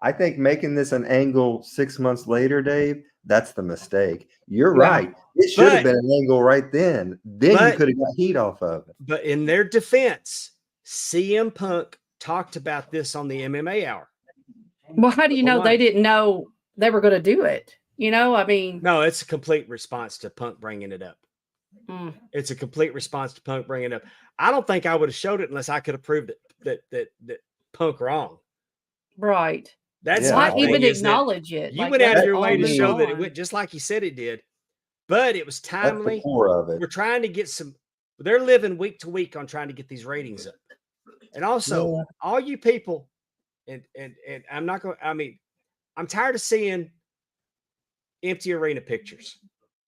I think making this an angle 6 months later, Dave, that's the mistake. You're right. It should have been an angle right then. Then you could have got heat off of it. But in their defense, CM Punk talked about this on the MMA Hour. Well, how do you know they didn't know they were going to do it? You know, I mean, no, it's a complete response to Punk bringing it up. It's a complete response to Punk bringing it up. I don't think I would have showed it unless I could have proved that Punk wrong. Right. That's not even acknowledge it. You went out of your way to show that it went just like you said it did, but it was timely. That's the core of it. We're trying to get some. They're living week to week on trying to get these ratings up, and also all you people, and I'm not going. I mean, I'm tired of seeing empty arena pictures.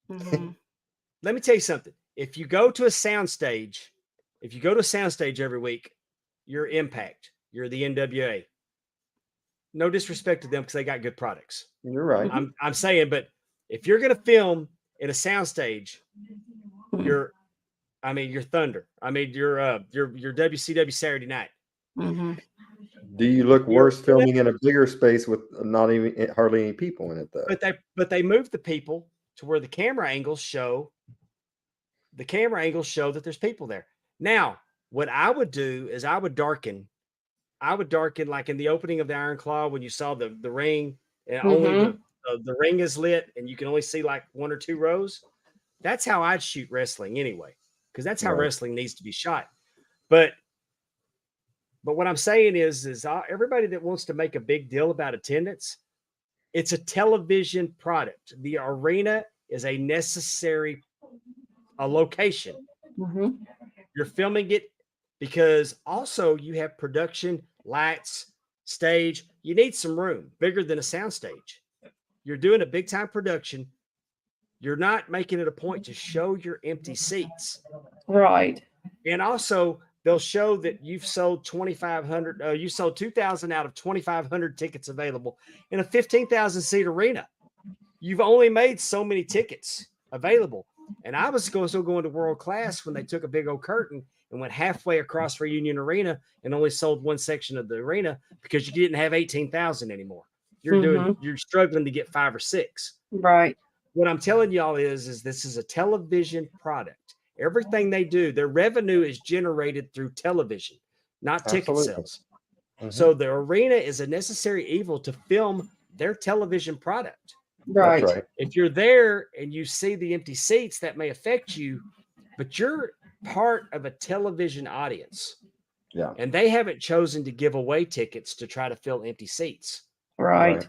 Let me tell you something. If you go to a soundstage, every week, you're Impact. You're the NWA. No disrespect to them because they got good products. You're right. I'm saying, but if you're going to film in a soundstage, you're Thunder. I mean, you're WCW Saturday Night. Do you look worse filming in a bigger space with not even hardly any people in it though? But they moved the people to where the camera angles show that there's people there. Now, what I would do is I would darken like in the opening of the Iron Claw when you saw the ring and only the ring is lit and you can only see like one or two rows. That's how I'd shoot wrestling anyway, because that's how wrestling needs to be shot. But what I'm saying is everybody that wants to make a big deal about attendance, it's a television product. The arena is a necessary location. You're filming it because also you have production, lights, stage. You need some room bigger than a sound stage. You're doing a big time production. You're not making it a point to show your empty seats. Right. And also they'll show that you've sold 2,500. You sold 2,000 out of 2,500 tickets available in a 15,000 seat arena. You've only made so many tickets available. And I was still going to World Class when they took a big old curtain and went halfway across Reunion Arena and only sold one section of the arena because you didn't have 18,000 anymore. You're struggling to get 5 or 6. Right. What I'm telling y'all is this is a television product. Everything they do, their revenue is generated through television, not ticket sales. So the arena is a necessary evil to film their television product. Right. If you're there and you see the empty seats, that may affect you, but you're part of a television audience. Yeah. And they haven't chosen to give away tickets to try to fill empty seats. Right.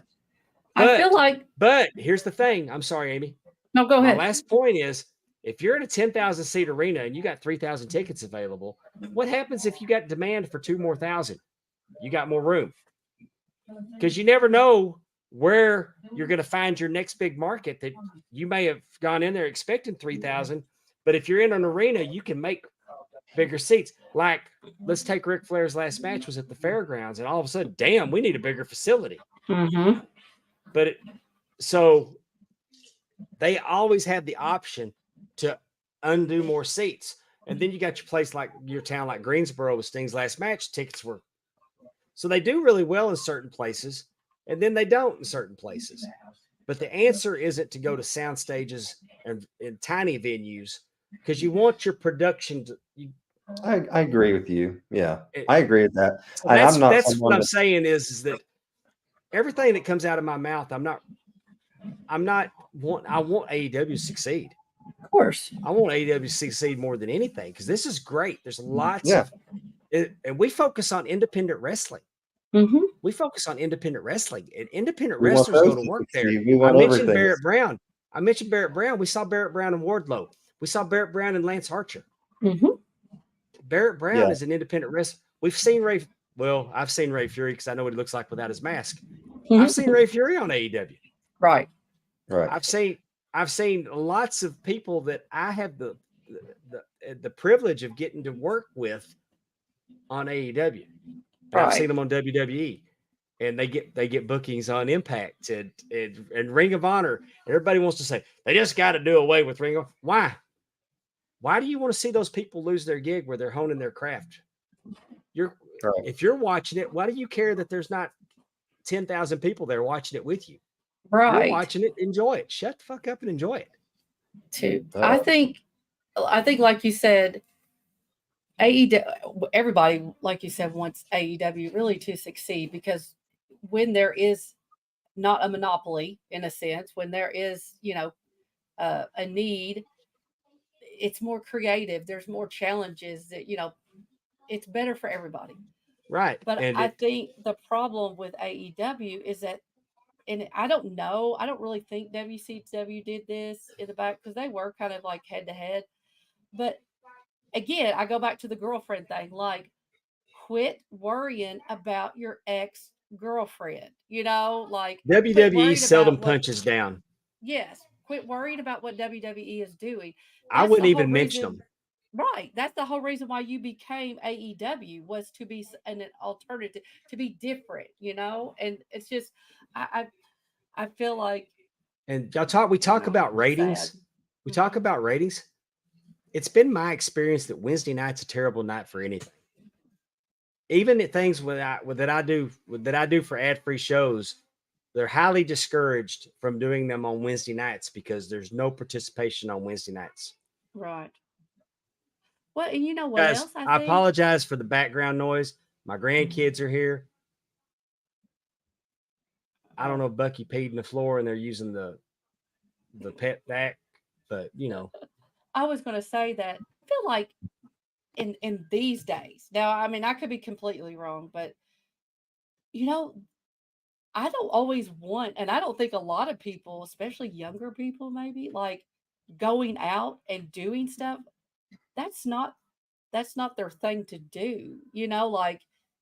I feel like. But here's the thing. I'm sorry, Amy. No, go ahead. My last point is, if you're in a 10,000 seat arena and you got 3,000 tickets available, what happens if you got demand for 2,000 more? You got more room. Because you never know where you're going to find your next big market that you may have gone in there expecting 3,000. But if you're in an arena, you can make bigger seats. Like, let's take Ric Flair's last match was at the fairgrounds, and all of a sudden, damn, we need a bigger facility. But so they always have the option to undo more seats. And then you got your place like your town, like Greensboro with Sting's last match. Tickets were, so they do really well in certain places, and then they don't in certain places. But the answer isn't to go to sound stages and in tiny venues, because you want your production to. I agree with you. Yeah, I agree with that. So that's what I'm saying is that everything that comes out of my mouth, I want AEW to succeed. Of course. I want AEW to succeed more than anything, because this is great. There's lots of it, and we focus on independent wrestling. We focus on independent wrestling, and independent wrestlers go to work there. I mentioned Barrett Brown. We saw Barrett Brown and Wardlow. We saw Barrett Brown and Lance Archer. Barrett Brown is an independent wrestler. We've seen Ray. Well, I've seen Ray Fury because I know what he looks like without his mask. I've seen Ray Fury on AEW. Right. Right. I've seen lots of people that I have the privilege of getting to work with on AEW, and I've seen Right. them on WWE, and they get bookings on Impact and Ring of Honor. Everybody wants to say they just got to do away with Ring of. Why? Why do you want to see those people lose their gig where they're honing their craft? Right. If you're watching it, why do you care that there's not 10,000 people there watching it with you? You're Right. watching it, enjoy it. Shut the fuck up and enjoy it. Too. Oh. I think like you said, AEW, everybody, like you said, wants AEW really to succeed, because when there is not a monopoly, in a sense, when there is, a need, it's more creative. There's more challenges that, it's better for everybody. Right. But And I think the problem with AEW is that, and I don't know, I don't really think WCW did this in the back, because they were kind of like head to head. But again, I go back to the girlfriend thing. Like, quit worrying about your ex girlfriend. Like, quit WWE worrying seldom about what. punches down. Yes, quit worrying about what WWE is doing. I That's wouldn't the whole even mention reason. them. Right. That's the whole reason why you became AEW, was to be an alternative, to be different, And it's just, I feel like, And we talk about ratings. sad. We talk Mhm. about ratings. It's been my experience that Wednesday night's a terrible night for anything. Even at things that I do for ad-free shows, they're highly discouraged from doing them on Wednesday nights because there's no participation on Wednesday nights. Right. Well, and you know what Guys, else I I think? apologize for the background noise. My grandkids are here. I don't know if Bucky peed in the floor and they're using the pet vac, but I was going to say that I feel like in these days. Now, I mean, I could be completely wrong, but you know, I don't always want, and I don't think a lot of people, especially younger people, maybe, like, going out and doing stuff. That's not their thing to do. Like,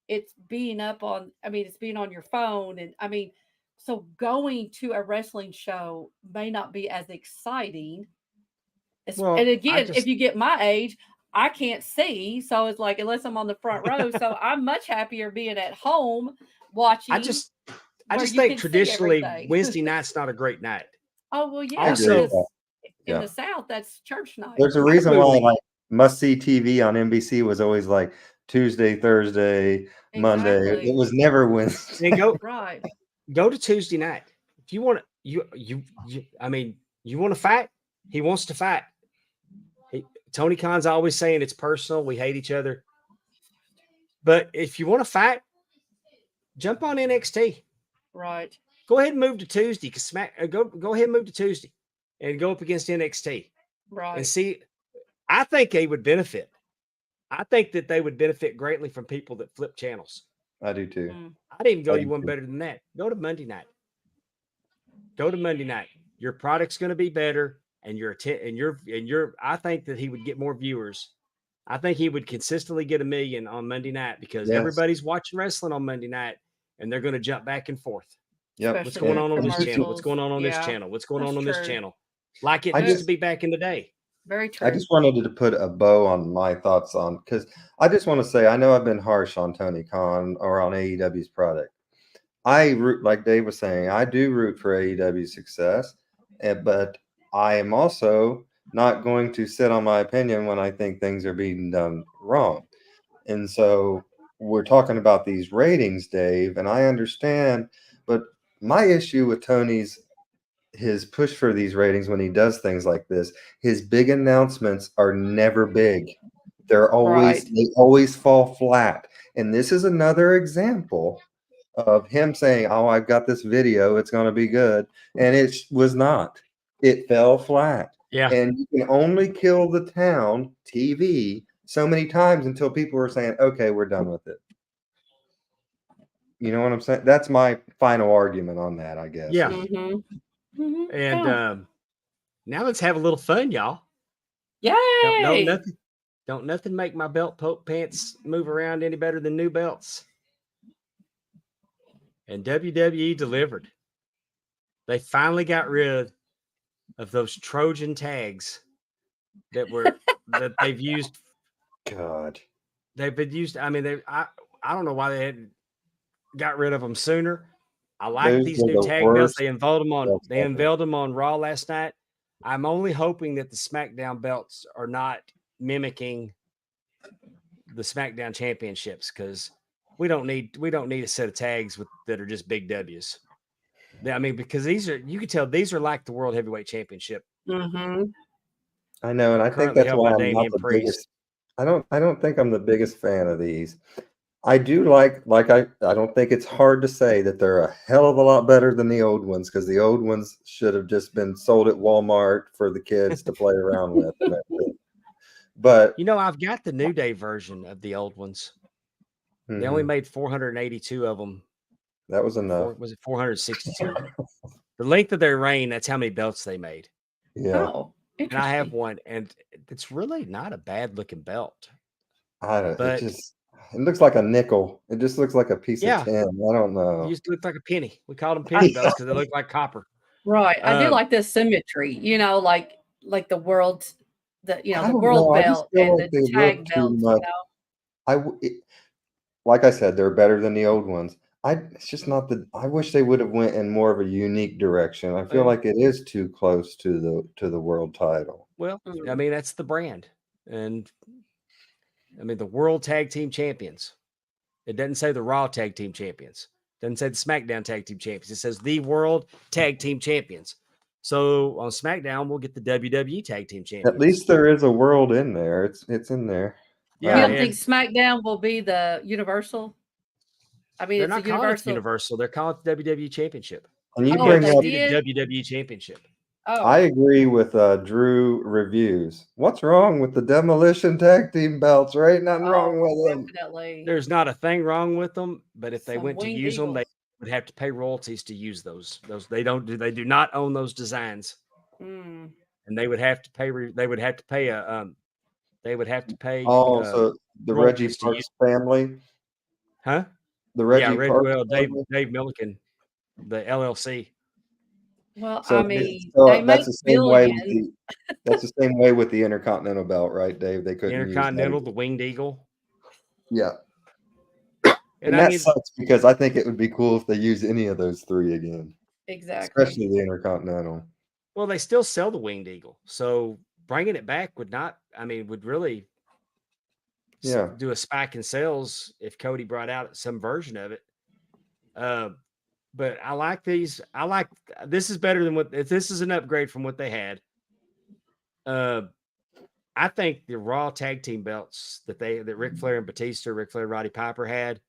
it's being up on. I mean, it's being on your phone, and I mean, so going to a wrestling show may not be as exciting. well, And again, if you get my age, I can't see, so it's like, unless I'm on the front row, so I'm much happier being at home watching, I just where you think can see traditionally everything. Wednesday night's not a great night. Oh, well, I yeah, agree with Also, because that. in Yeah. the South, that's church night. There's a reason why movie. like must see TV on NBC was always like Tuesday, Thursday, Monday. Exactly. It was never Wednesday. And Right. go to Tuesday night. If you want to, I mean, you want to fight, he wants to fight. Tony Khan's always saying it's personal. We hate each other. But if you want to fight, jump on NXT. Right. Go ahead and move to Tuesday. Go ahead and move to Tuesday and go up against NXT and Right. see. I think they would benefit. I think that they would benefit greatly from people that flip channels. I do too. I'd even go I you do one too. better than that. Go to Monday night. Go to Monday night. Your product's going to be better, and I think that he would get more viewers. I think he would consistently get 1 million on Monday night, because Yes. everybody's watching wrestling on Monday night, and they're going to jump back and forth. Yep. What's Especially going with on this channel? commercials. What's going on this Yeah, channel? What's going that's on this true. channel? Like it I used just to be back in the day. Very true. I just wanted to put a bow on my thoughts on, because I just want to say, I know I've been harsh on Tony Khan or on AEW's product. I root, like Dave was saying, I do root for AEW's success, but I am also not going to sit on my opinion when I think things are being done wrong. And so we're talking about these ratings, Dave, and I understand, but my issue with his push for these ratings when he does things like this, his big announcements are never big. They always fall flat. And this is another example of him saying, "Oh, I've got this video, it's going to be good," and it was not. It fell flat. Yeah. And you can only kill the town TV so many times until people are saying, "Okay, we're done with it." You know what I'm saying? That's my final argument on that, I guess. Yeah. And Yeah. now let's have a little fun, y'all. Yay! Don't nothing make my belt pants move around any better than new belts. And WWE delivered. They finally got rid of those Trojan tags that they've used. God. They've been used. I mean, I don't know why they hadn't got rid of them sooner. I like Those these are new the tag belts. worst They belts ever. unveiled them on Raw last night. I'm only hoping that the SmackDown belts are not mimicking the SmackDown championships, because we don't need a set of tags that are just big W's. I mean, because you can tell these are like the World Heavyweight Championship, Mm-hmm. I know, and I think currently that's held why by I'm not Damian the Priest. biggest. I don't think I'm the biggest fan of these. I do I don't think it's hard to say that they're a hell of a lot better than the old ones, because the old ones should have just been sold at Walmart for the kids to play around with. And everything. But I've got the New Day version of the old ones. They only made 482 of them. that was enough. Was it 462? The length of their reign, that's how many belts they made. Yeah, Oh, And I have interesting. one, and it's really not a bad looking belt. it But looks like a nickel. It just looks like a piece of yeah, tin. I don't it know. used to look like a penny. We called them penny belts because they look like copper. Right. I do Um, like the symmetry, like the world, I the don't world know. I just belt feel and like the they look tag too belts, much. Like I said, they're better than the old ones. It's just not the. I wish they would have went in more of a unique direction. I feel well, like it is too close to the world title. well, I Mm. mean, that's the brand. And I mean, the World Tag Team Champions. It doesn't say the Raw Tag Team Champions. It doesn't say the SmackDown Tag Team Champions. It says the World Tag Team Champions. So on SmackDown, we'll get the WWE Tag Team Champions. At least there is a world in there. It's in there. You Yeah, don't think and SmackDown will be the Universal? I mean, they're it's a not calling it the Universal. Universal. They're calling it the WWE Championship. And you Oh, bring they up. Undisputed did? WWE Championship. I Oh, agree with Drew reviews. What's wrong with the demolition tag team belts? Right, nothing oh, wrong with them. definitely. There's not a thing wrong with them, but if they Some went to winged use them, they eagles. would have to pay royalties to use those. They do not own those designs, Mm. and they would have to pay. They would have to pay They would have to pay Oh, so the Reggie royalties to use. Parks family, Huh? the Yeah, Reggie Parks family. Dave Milliken, the LLC. Well, I So, mean, they so make that's the same way with billions. the Intercontinental belt, right, Dave? They The couldn't use Intercontinental, that. the Winged Eagle. Yeah, And and I that mean, sucks because I think it would be cool if they use any of those three again, Exactly. especially the Intercontinental. well, they still sell the Winged Eagle, so bringing it back would not. I mean, would really Yeah, do a spike in sales if Cody brought out some version of it. Uh, but I like these. This is better than if this is an upgrade from what they had. I think the Raw tag team belts that Ric Flair and Batista, Ric Flair, Roddy Piper had.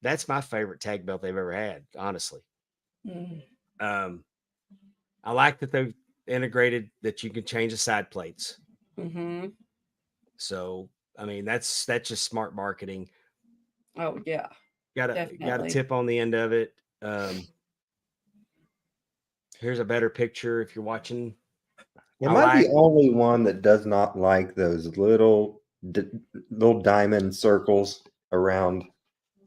That's my favorite tag belt they've ever had, honestly. Mm. I like that they've integrated that you can change the side plates. Mm-hmm. So I mean that's just smart marketing. Oh, yeah, Got a definitely. tip on the end of it. Here's a better picture if you're watching. am I the only one that does not like those little diamond circles around?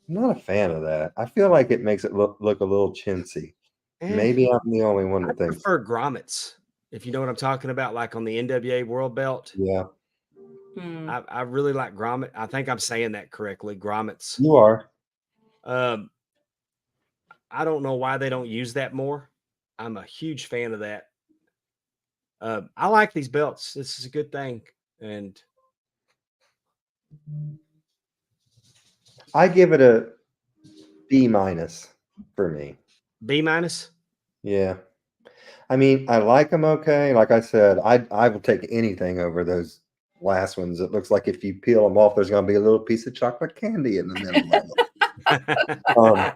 I'm not a fan of that. I feel like it makes it look a little chintzy. Maybe I'm the only one I that thinks. prefer grommets, if you know what I'm talking about, like on the NWA World Belt. Yeah, Mm. I really like grommet. I think I'm saying that correctly. Grommets. you are. I don't know why they don't use that more. I'm a huge fan of that. I like these belts. This is a good thing. And I give it a B- for me. B minus. Yeah. I mean, I like them okay. Like I said, I will take anything over those last ones. It looks like if you peel them off, there's going to be a little piece of chocolate candy in the middle of it.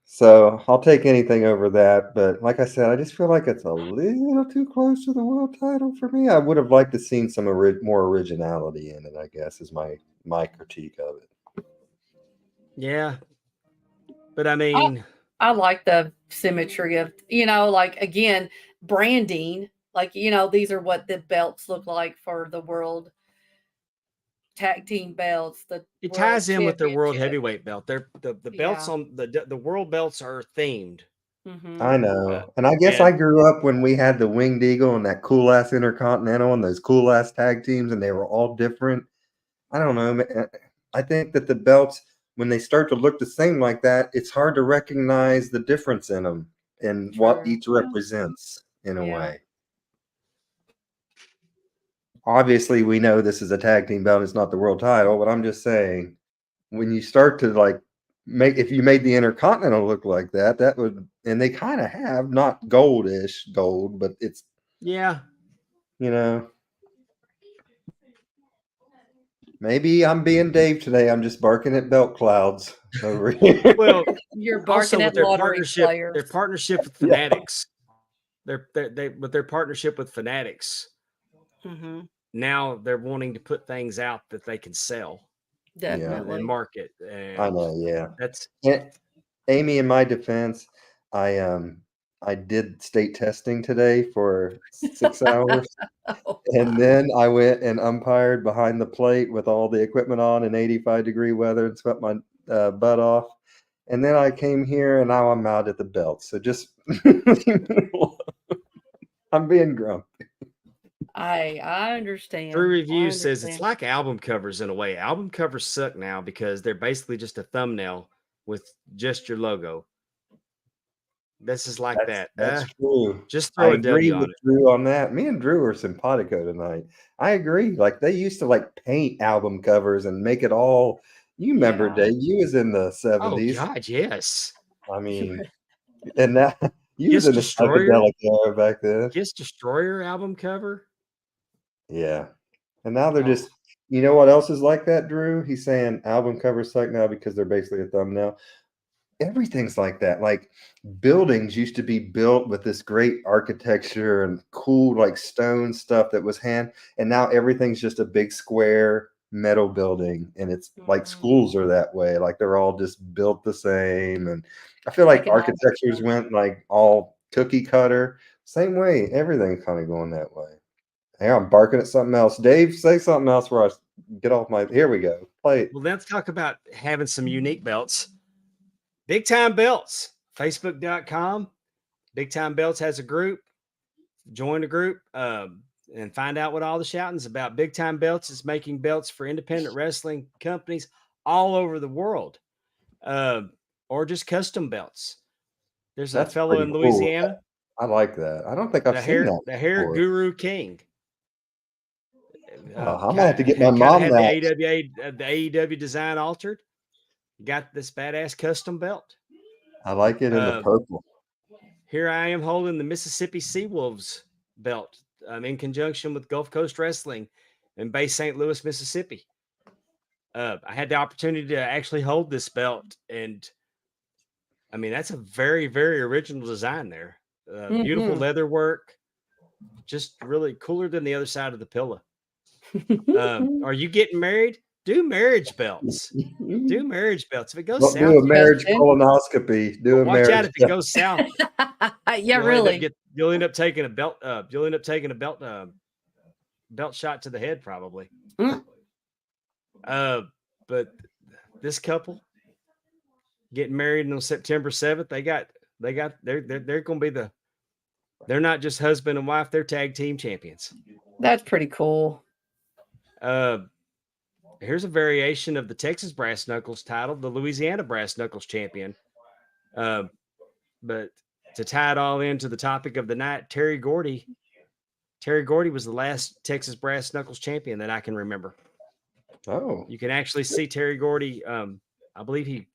So I'll take anything over that. But like I said, I just feel like it's a little too close to the world title for me. I would have liked to seen some more originality in it, I guess, is my critique of it. Yeah. But I mean, I like the symmetry of, like, again, branding. Like, these are what the belts look like for the world tag team belts. The it world ties in with their world championship. heavyweight belt. The belts Yeah. on the world belts are themed. Mm-hmm. I Uh, know. And I guess I and grew up when we had the Winged Eagle and that cool ass Intercontinental and those cool ass tag teams, and they were all different. I don't know. I think that the belts, when they start to look the same like that, it's hard to recognize the difference in them and what True. each represents in a Yeah. way. Obviously, we know this is a tag team belt, it's not the world title, but I'm just saying, when you start to like if you made the Intercontinental look like that, that would, and they kind of have, not goldish gold, but it's, yeah, you know, maybe I'm being Dave today. I'm just barking at belt clouds over here. well, You're also barking with at lottery their players. partnership with Yeah. Fanatics, with their partnership with Fanatics, Mm-hmm. now they're wanting to put things out that they can sell Definitely. and market, I and know, yeah. that's And Amy, in my defense, I did state testing today for 6 hours. Oh, And then I went and umpired behind the plate with all the equipment on in 85-degree weather and sweat my butt off. And then I came here and now I'm out at the belt. So just, I'm being grumpy. I understand. True I Review says it's understand. like album covers in a way. Album covers suck now because they're basically just a thumbnail with just your logo. This is like that. That's true. Just I throw a agree W on with it. Drew on that. Me and Drew are simpatico tonight. I agree. Like they used to like paint album covers and make it all. You remember, Yeah. Dave? You was in the Oh 70s. God, yes. I mean, and now you was Kiss in the Destroyer, psychedelic era back then. Kiss Destroyer album cover. Yeah. And now they're Oh, just, you know what else is like that, Drew? He's saying album covers suck now because they're basically a thumbnail. Everything's like that. Like buildings used to be built with this great architecture and cool like stone stuff that was and now everything's just a big square metal building, and it's like Mhm. schools are that way. Like they're all just built the same, and I feel like Making all the architectures went like all cookie cutter. Same way, everything's kind of going that way. Hey, I'm barking at something else. Dave, say something else where I get off my. Here we go. Play it. well, let's talk about having some unique belts. Big Time Belts, Facebook.com. Big Time Belts has a group. Join the group and find out what all the shouting's about. Big Time Belts is making belts for independent wrestling companies all over the world, uh, or just custom belts. There's a That's fellow pretty in cool. Louisiana, I like that. I don't think I've seen that the Hair before. Guru King. Oh, I'm gonna have to get my Kind of mom had that. the AEW design altered. Got this badass custom belt. I like it in the purple. Here I am holding the Mississippi Seawolves belt in conjunction with Gulf Coast Wrestling in Bay St. Louis, Mississippi. I had the opportunity to actually hold this belt, and I mean that's a very, very original design there. Beautiful Mhm. leather work, just really cooler than the other side of the pillow. Are you getting married? Do marriage belts. Do marriage belts. If it goes Don't do south, a marriage Justin. colonoscopy. Do a watch out marriage. if it goes south. Yeah, really. You'll end up taking a belt. You'll end up taking a belt shot to the head probably. Mm. But this couple getting married on September 7th. They're going to be they're not just husband and wife. They're tag team champions. That's pretty cool. Here's a variation of the Texas Brass Knuckles title, the Louisiana Brass Knuckles champion. But to tie it all into the topic of the night, Terry Gordy was the last Texas Brass Knuckles champion that I can remember. Oh, You can actually see Terry Gordy. I believe he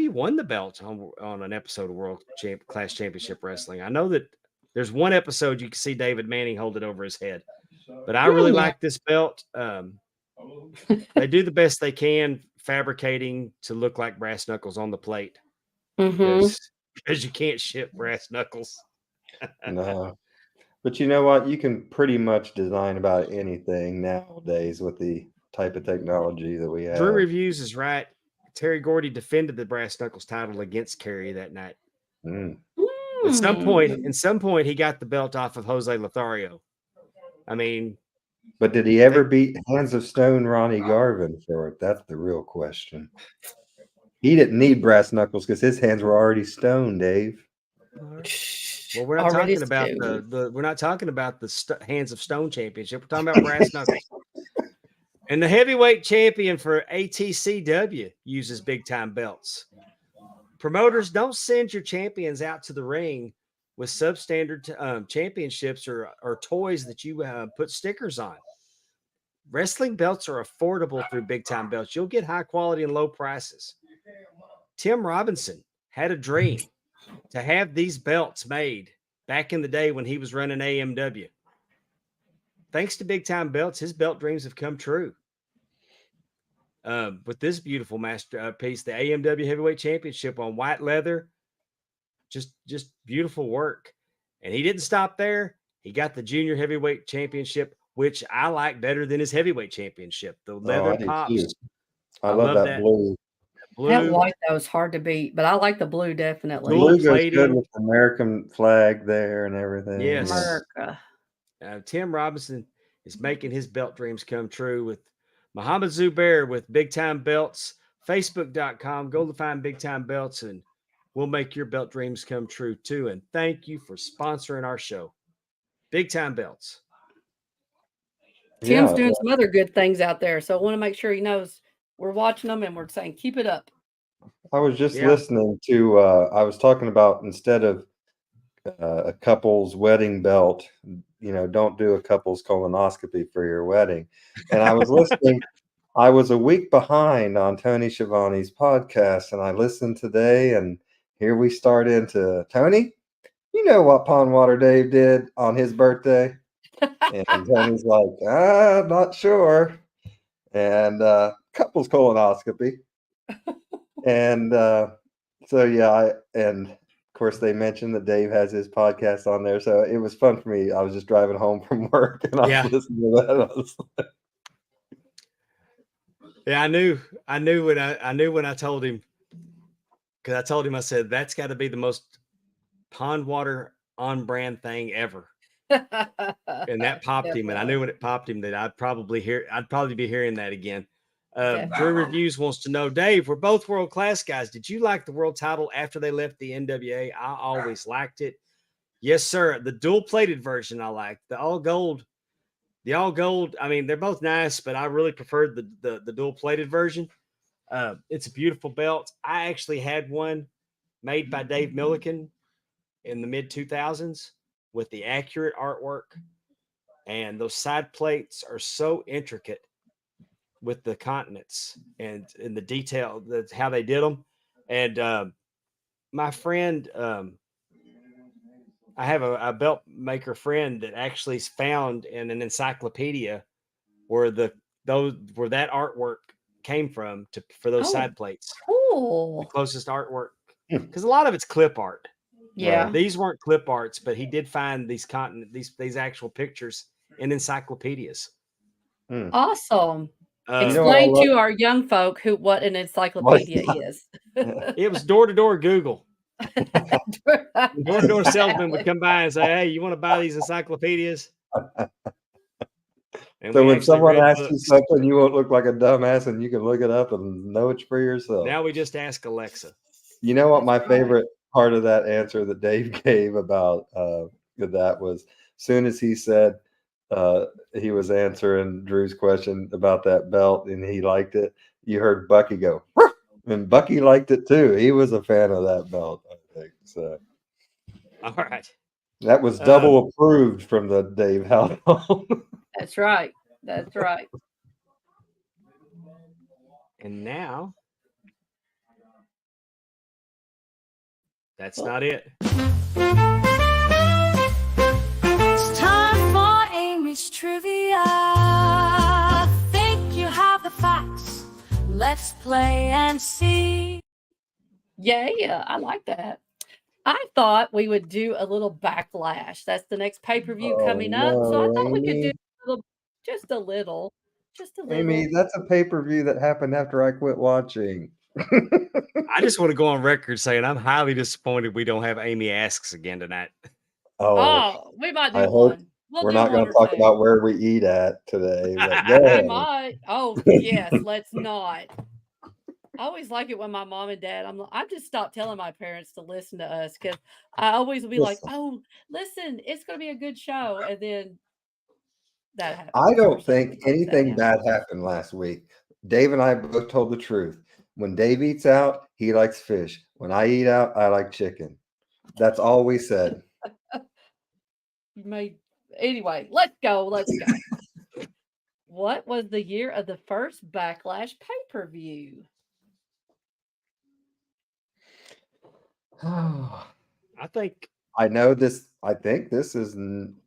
won the belt on an episode of Class Championship Wrestling. I know that there's one episode you can see David Manning hold it over his head, but I really like this belt. They do the best they can fabricating to look like brass knuckles on the plate Mhm. because you can't ship brass knuckles. no. But you know what? You can pretty much design about anything nowadays with the type of technology that we have. Drew Reviews is right. Terry Gordy defended the brass knuckles title against Kerry that night. Mm. At some point, he got the belt off of Jose Lothario. I mean, But did he ever beat Hands of Stone Ronnie Garvin for it? That's the real question. He didn't need brass knuckles because his hands were already stoned, Dave. Well, we're not Already talking about stoned. we're not talking about the Hands of Stone Championship. We're talking about brass knuckles. And the heavyweight champion for ATCW uses big time belts. Promoters, don't send your champions out to the ring with substandard championships or toys that you put stickers on. Wrestling belts are affordable through big time belts. You'll get high quality and low prices. Tim Robinson had a dream to have these belts made back in the day when he was running AMW. Thanks to big time belts, his belt dreams have come true. With this beautiful masterpiece, the AMW Heavyweight Championship on white leather, just beautiful work. And he didn't stop there. He got the Junior Heavyweight Championship, which I like better than his Heavyweight Championship. The leather I do pops. too. I love that blue. That white though was hard to beat, but I like the blue definitely. Blue Blue goes plating. good with the American flag there and everything. Yes. America. Tim Robinson is making his belt dreams come true with Muhammad Zubair with Big Time Belts. Facebook.com. Go to find Big Time Belts and we'll make your belt dreams come true too. And thank you for sponsoring our show. Big Time Belts. Tim's doing some other good things out there. So I want to make sure he knows we're watching them and we're saying, keep it up. I was just listening to, I was talking about instead of a couple's wedding belt, don't do a couple's colonoscopy for your wedding. And I was listening, I was a week behind on Tony Schiavone's podcast and I listened today and here we start into Tony. You know what Pondwater Dave did on his birthday? And Tony's like, not sure. And couple's colonoscopy. And and of course they mentioned that Dave has his podcast on there. So it was fun for me. I was just driving home from work and I was listening to that. Yeah, I knew when I told him, because I told him, I said, that's got to be the most Pondwater on brand thing ever. And that popped him. And I knew when it popped him that I'd probably be hearing that again. Drew Reviews wants to know, Dave, we're both world class guys. Did you like the world title after they left the NWA? I always liked it. Yes, sir. The dual plated version I liked. The all gold. I mean, they're both nice, but I really preferred the dual plated version. It's a beautiful belt. I actually had one made by Dave Milliken in the mid 2000s with the accurate artwork, and those side plates are so intricate with the continents and in the detail, that's how they did them. And my friend, I have a belt maker friend that actually found in an encyclopedia where that artwork came from for those side plates. Cool. The closest artwork, because a lot of it's clip art. Yeah. These weren't clip arts, but he did find these actual pictures in encyclopedias. Awesome. Explain to our young folk what an encyclopedia is. It was door-to-door Google. Door-to-door salesman would come by and say, hey, you want to buy these encyclopedias? So when someone asks you something, you won't look like a dumbass and you can look it up and know it for yourself. Now we just ask Alexa. You know what my favorite part of that answer that Dave gave about that was, soon as he said he was answering Drew's question about that belt and he liked it, you heard Bucky go, "Ruff!" And Bucky liked it too. He was a fan of that belt, I think. So, all right, that was double approved from the Dave household. That's right. That's right. And now, that's not it. It's time for Amy's trivia. Think you have the facts? Let's play and see. Yeah, I like that. I thought we would do a little backlash. That's the next pay-per-view coming up. So I thought we could do just a little. Amy, that's a pay-per-view that happened after I quit watching. I just want to go on record saying I'm highly disappointed we don't have Amy Asks again tonight. Oh, we might do one. We're not going to talk about where we eat at today. But we might. Oh, yes, let's not. I always like it when my mom and dad, I've just stopped telling my parents to listen to us because I always will be like, Listen, oh, listen, it's going to be a good show. And then that I happens or don't something think like that anything bad happens. happened last week. Dave and I both told the truth. When Dave eats out, he likes fish. When I eat out, I like chicken. That's all we said. You made, anyway, let's go. Let's go. What was the year of the first Backlash pay-per-view? I think I know this. I think this is.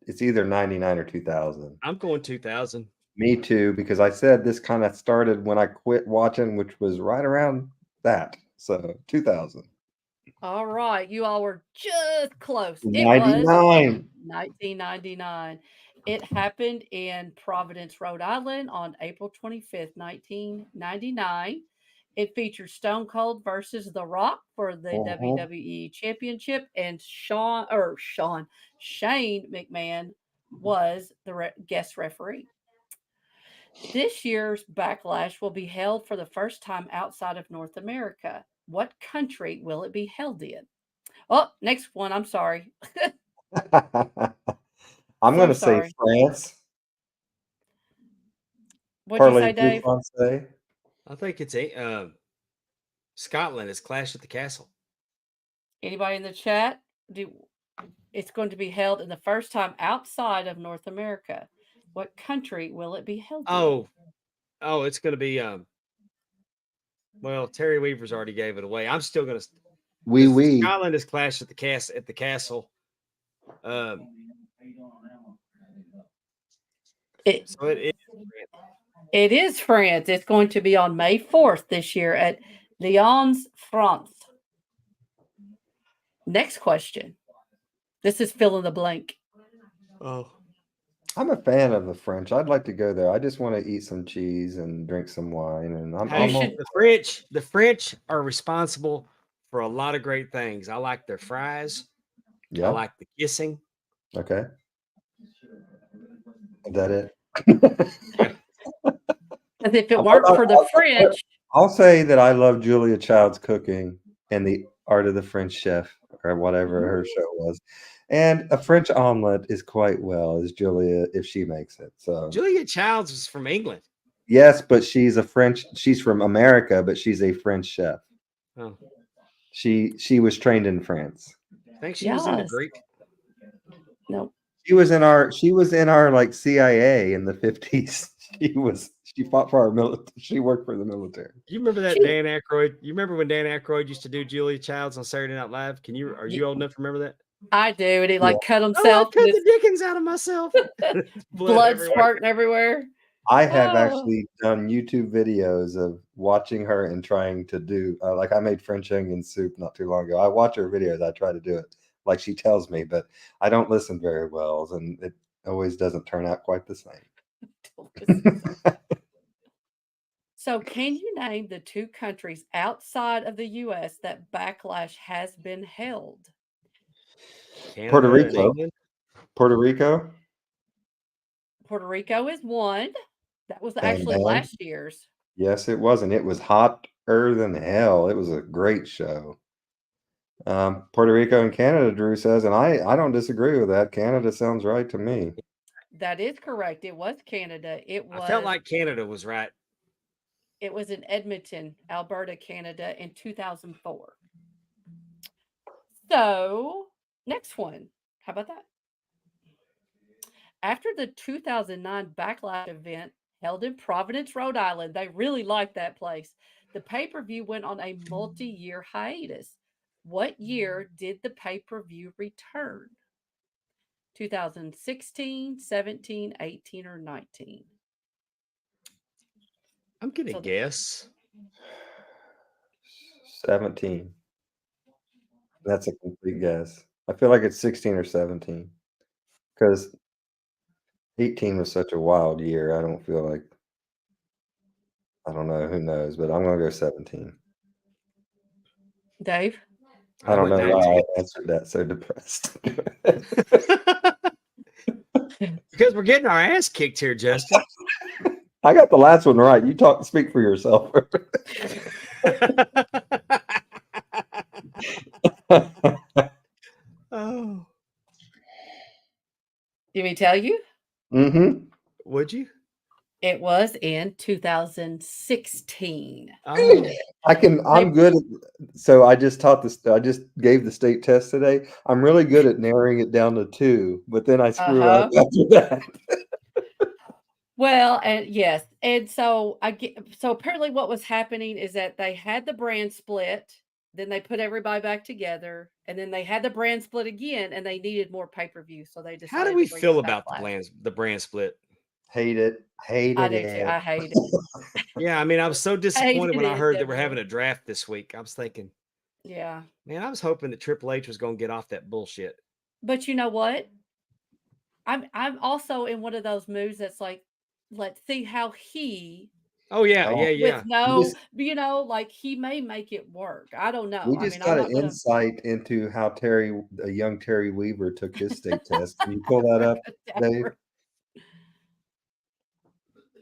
It's either 99 or 2000. I'm going 2000. Me too, because I said this kind of started when I quit watching, which was right around that. So 2000. All right, you all were just close. It was 99. 1999. It happened in Providence, Rhode Island on April 25th, 1999. It featured Stone Cold versus The Rock for the Uh-huh. WWE Championship, and Shane McMahon was the guest referee. This year's Backlash will be held for the first time outside of North America. What country will it be held in? Oh, next one. I'm sorry. I'm going So to say sorry. France. What'd you say, Parlez-vous Dave? français? I think it's a Scotland is Clash at the Castle. Anybody in the chat? It's going to be held in the first time outside of North America. What country will it be held in? Oh, it's going to be well, Terry Weaver's already gave it away. I'm still going to Oui, oui. Scotland is Clash at the Castle. It, So it is. it is France. It's going to be on May 4th this year at Lyons, France. Next question. This is fill in the blank. Oh, I'm a fan of the French. I'd like to go there. I just want to eat some cheese and drink some wine. And I'm hey, should- the French are responsible for a lot of great things. I like their fries. I yeah. like the kissing. Okay. Is that it? Because if it weren't for the French, I'll say that I love Julia Child's cooking and the art of the French chef or whatever her show was. And a French omelet is quite well as Julia if she makes it. So Julia Childs was from England. yes, but she's from America, but she's a French chef. Oh, She was trained in France. I think she was in the Yes. Greek. no. She was in our like CIA in the 50s. She fought for our military. She worked for the military. You remember that She- Dan Aykroyd? You remember when Dan Aykroyd used to do Julia Childs on Saturday Night Live? Are you old enough to remember that? I do. And he like cut Oh, I himself. cut and the dickens out of myself. blood everywhere. squirting everywhere. I have Oh. actually done YouTube videos of watching her and trying to do like I made French onion soup not too long ago. I watch her videos. I try to do it like she tells me, but I don't listen very well, and it always doesn't turn out quite the same. So, can you name the two countries outside of the U.S. that Backlash has been held? Canada Puerto and Rico. England. Puerto Rico. Puerto Rico is one. That was Bang, actually bang. last year's. Yes, it was, and it was hotter than hell. It was a great show. Puerto Rico and Canada, Drew says, and I don't disagree with that. Canada sounds right to me. That is correct. It was Canada. I felt like Canada was right. It was in Edmonton, Alberta, Canada in 2004. So, next one. How about that? After the 2009 Backlash event held in Providence, Rhode Island, they really liked that place. The pay-per-view went on a multi-year hiatus. What year did the pay-per-view return? 2016, 17, 18, or 19? I'm gonna So- guess 17. That's a complete guess. I feel like it's 16 or 17 because 18 was such a wild year. I don't feel like, I don't know, who knows, but I'm going to go 17. Dave? I don't know went why 19. I answered that so depressed. Because we're getting our ass kicked here, Justin. I got the last one right. You speak for yourself. Oh, Did we tell you? Mm-hmm. would you? It was in 2016. Oh, I'm good at, so I just taught this, I just gave the state test today. I'm really good at narrowing it down to 2, but then I screw up after that. Well, and yes, and so so apparently what was happening is that they had the brand split, then they put everybody back together, and then they had the brand split again, and they needed more pay-per-view, so they how do decided we to bring feel it about back last. the brand split? Hate it. I Hated do too. it. I hate it. Yeah, I mean, I was so disappointed when I Hated it, heard that we're having definitely. a draft this week. I was thinking, Yeah. man, I was hoping that Triple H was going to get off that bullshit. But you know what? I'm also in one of those moods that's like, let's see how he Oh yeah, Oh, yeah. with no, just like he may make it work. I don't know. we I just mean, I'm got an not gonna insight into how a young Terry Weaver took his state test. Can you pull that up, Dave?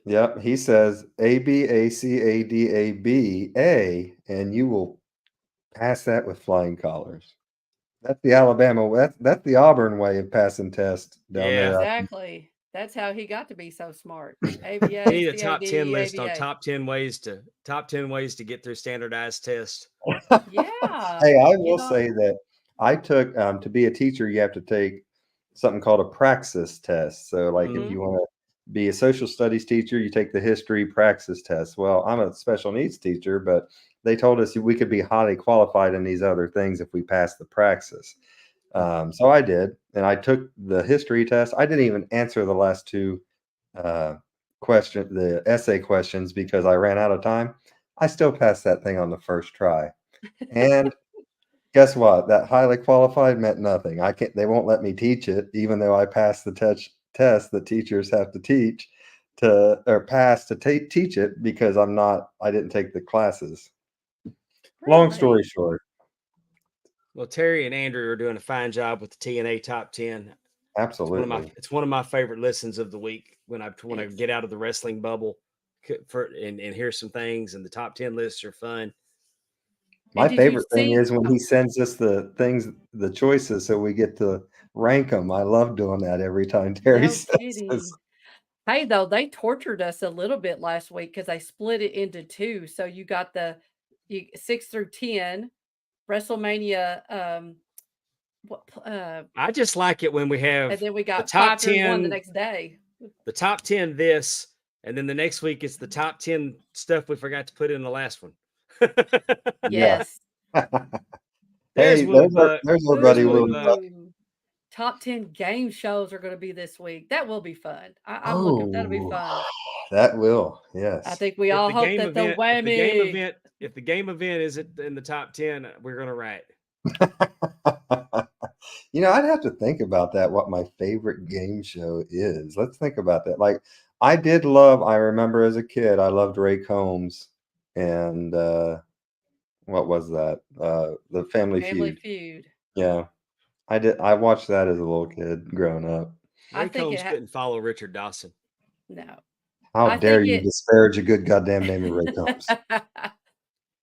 Yep, he says ABACADABA, and you will pass that with flying colors. That's the Alabama. That's the Auburn way of passing tests down Yeah. there. Exactly. That's how he got to be so smart. We ABA, need a top 10 list on ABA. top 10 ways to get through standardized tests. Yeah. Hey, I You will know, say that I took to be a teacher, you have to take something called a praxis test. So, like, if mhm. you want to be a social studies teacher, you take the history praxis test. Well, I'm a special needs teacher, but they told us we could be highly qualified in these other things if we passed the praxis. So I did, and I took the history test. I didn't even answer the last 2 uh, the essay questions because I ran out of time. I still passed that thing on the first try. And guess what? That highly qualified meant nothing. I can't. They won't let me teach it, even though I passed the test that teachers have to teach to or pass to teach it because I'm not. I didn't take the classes. Long story Really? short, Well, Terry and Andrew are doing a fine job with the TNA top 10. absolutely. It's one of my favorite listens of the week when I It's get out of the wrestling bubble and hear some things, and the top 10 lists are fun. My and did you favorite thing see is when he sends us the things, the choices, so we get to rank them. I love doing that every time Terry no says this. kidding. Hey, though, they tortured us a little bit last week because they split it into 2. So you got the 6 through 10, WrestleMania, what, I just like it when we and have then we the got top 5 through 1 the 10, next day. the top 10 this, and then the next week it's the top 10 stuff we forgot to put in the last one. Yeah. Yes. There's Hey, Woodbuck. there's our There's buddy Woodbuck. Woodbuck. Ooh. Top 10 game shows are gonna be this week. That will be fun. I'm looking that'll be Oh, fun. that will. I Yes. think we all hope that the whammy. If the game event isn't in the top 10, we're gonna write. I'd have to think about that, what my favorite game show is. Let's think about that. Like, I remember as a kid, I loved Ray Combs and what was that? The Family Family Feud. Feud. Yeah. I watched that as a little kid growing up. I Ray think Combs couldn't follow Richard Dawson. no. How I dare think you it disparage a good goddamn name of Ray Combs?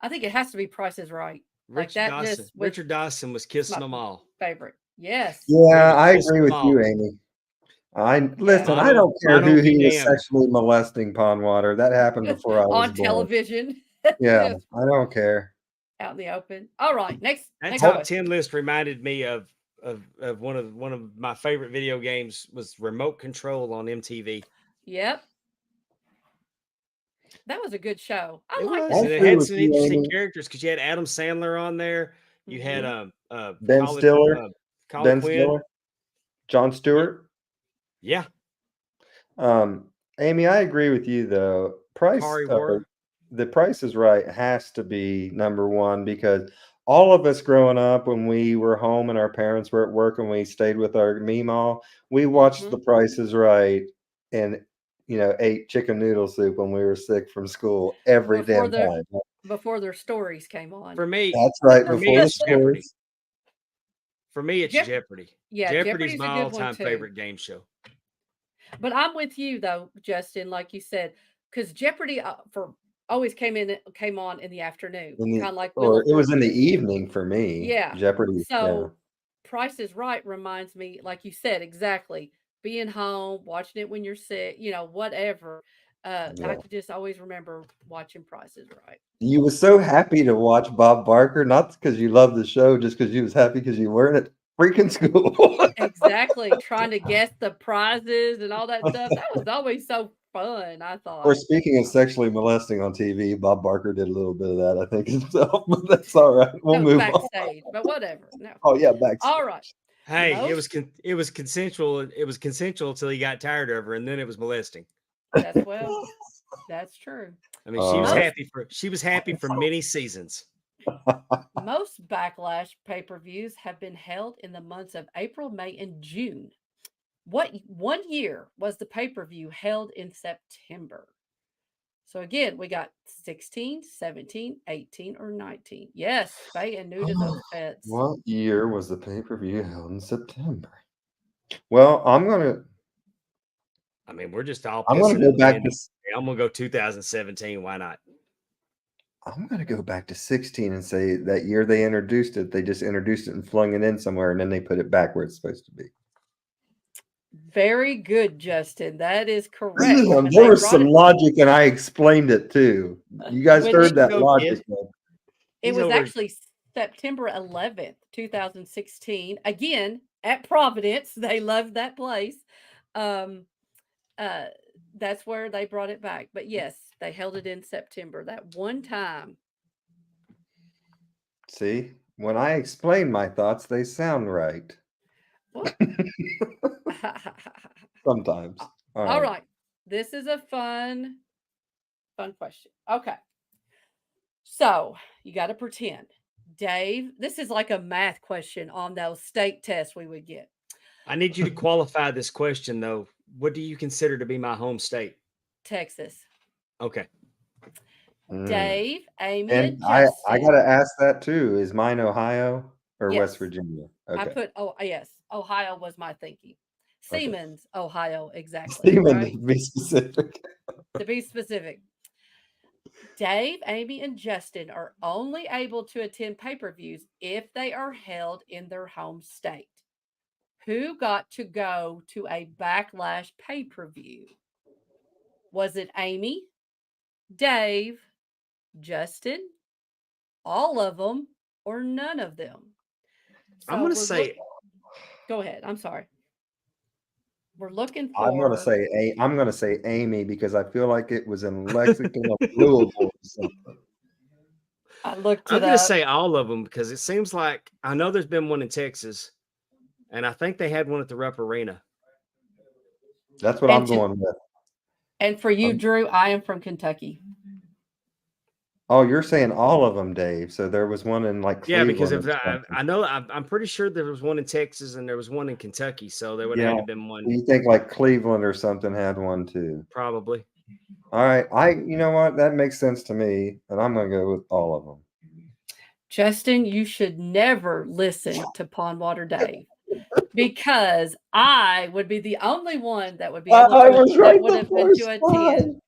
I think it has to be Price is Right. Like that just was Richard Dawson was it's kissing my them all. favorite. Yes. He Yeah, was I kissing agree them with you, all. Amy. I Yeah. listen, I don't care Mono who be he was damned. sexually molesting Pondwater. That happened before I was On born. television. Yeah, Just I don't care. out in the open. All right. Next That next top question. 10 list reminded me of one of my favorite video games was Remote Control on MTV. Yep. That was a good show. I It like I was, that and it agree had show. with some you, interesting Amy. characters because you had Adam Sandler on there. You had Mhm. Ben Stiller, Colin Quinn. John Yeah, Stewart. yeah. Amy, I agree with you though. Kari War. The Price is Right has to be number one because all of us growing up when we were home and our parents were at work and we stayed with our Meemaw, we watched The Mhm. Price is Right and ate chicken noodle soup when we were sick from school every Before damn the time. before their stories came on. That's right, For me, before the it's Jeopardy. stories. For me, it's Jeff Jeopardy. yeah, Jeopardy's Jeopardy's my a good one all-time too. favorite game show. But I'm with you though, Justin, like you said, because Jeopardy for always came on in the afternoon, In kind the of like Wheel or of it was in the Fortune. evening for me. Yeah. Jeopardy, yeah. So Price is Right reminds me, like you said, exactly. Being home, watching it when you're sick, whatever. I Yeah. could just always remember watching Price is Right. You was so happy to watch Bob Barker, not because you loved the show, just because you was happy because you weren't at freaking school. Exactly. Trying to guess the prizes and all that stuff. That was always so fun, I Or thought. speaking of sexually molesting on TV, Bob Barker did a little bit of that, I think, himself, but that's all right. We'll That was move on. backstage, but whatever. No. Oh yeah, backstage. All right. Hey, Most it was consensual. It was consensual until he got tired of her, and then it was molesting. that's well, that's true. I mean, Uh, Most she was happy for many seasons. most backlash pay-per-views have been held in the months of April, May, and June. What one year was the pay-per-view held in September? So again, we got 16, 17, 18, or 19. Yes, spay and neuter those pets. what year was the pay-per-view held in September? Well, I mean, we're just all I'm gonna pissing go in the back wind. to I'm gonna go 2017. Why not? I'm gonna go back to 16 and say that year they introduced it, they just introduced it and flung it in somewhere, and then they put it back where it's supposed to be. Very good, Justin. That is correct. When There they was brought some it, logic, and I explained it too. You guys when heard they, that Go, logic, kid. man. it He's was over. actually September 11th, 2016. Again, at Providence. They loved that place. Um, uh, that's where they brought it back. But yes, they held it in September that one time. See, when I explain my thoughts, they sound right Well, sometimes. All all right. right. This is a fun question. Okay. So you got to pretend. Dave, this is like a math question on those state tests we would get. I need you to qualify this question though. What do you consider to be my home state? Texas. Okay. Mm. Dave, Amy, And and I gotta Justin. ask that too. Is mine Ohio or West Yes. Virginia? I Okay. put, oh, yes. Ohio was my thinking. Okay. Siemens, Ohio, exactly. Steven, Right. to be specific. To be specific. Dave, Amy, and Justin are only able to attend pay per views if they are held in their home state. Who got to go to a backlash pay per view? Was it Amy, Dave, Justin, all of them, or none of them? I'm So gonna we're look. say Go ahead. I'm sorry. We're looking I'm for. gonna say Amy because I feel like it was in Lexington of Louisville or something. I looked I'm it gonna up. say all of them because it seems like I know there's been one in Texas, and I think they had one at the Rupp Arena. That's what And I'm to going with. and for you, Um, Drew, I am from Kentucky. oh, you're saying all of them, Dave. So there was one in like Yeah, because Cleveland or if something. I know I'm pretty sure there was one in Texas and there was one in Kentucky, so there would have Yeah. had to have been one You think like Cleveland or something had one too? probably. All right. You know what? That makes sense to me, and I'm gonna go with all of them. Justin, you should never listen to Pondwater Dave because I would be the only one that would be able I to was that right would the have been to first attend time.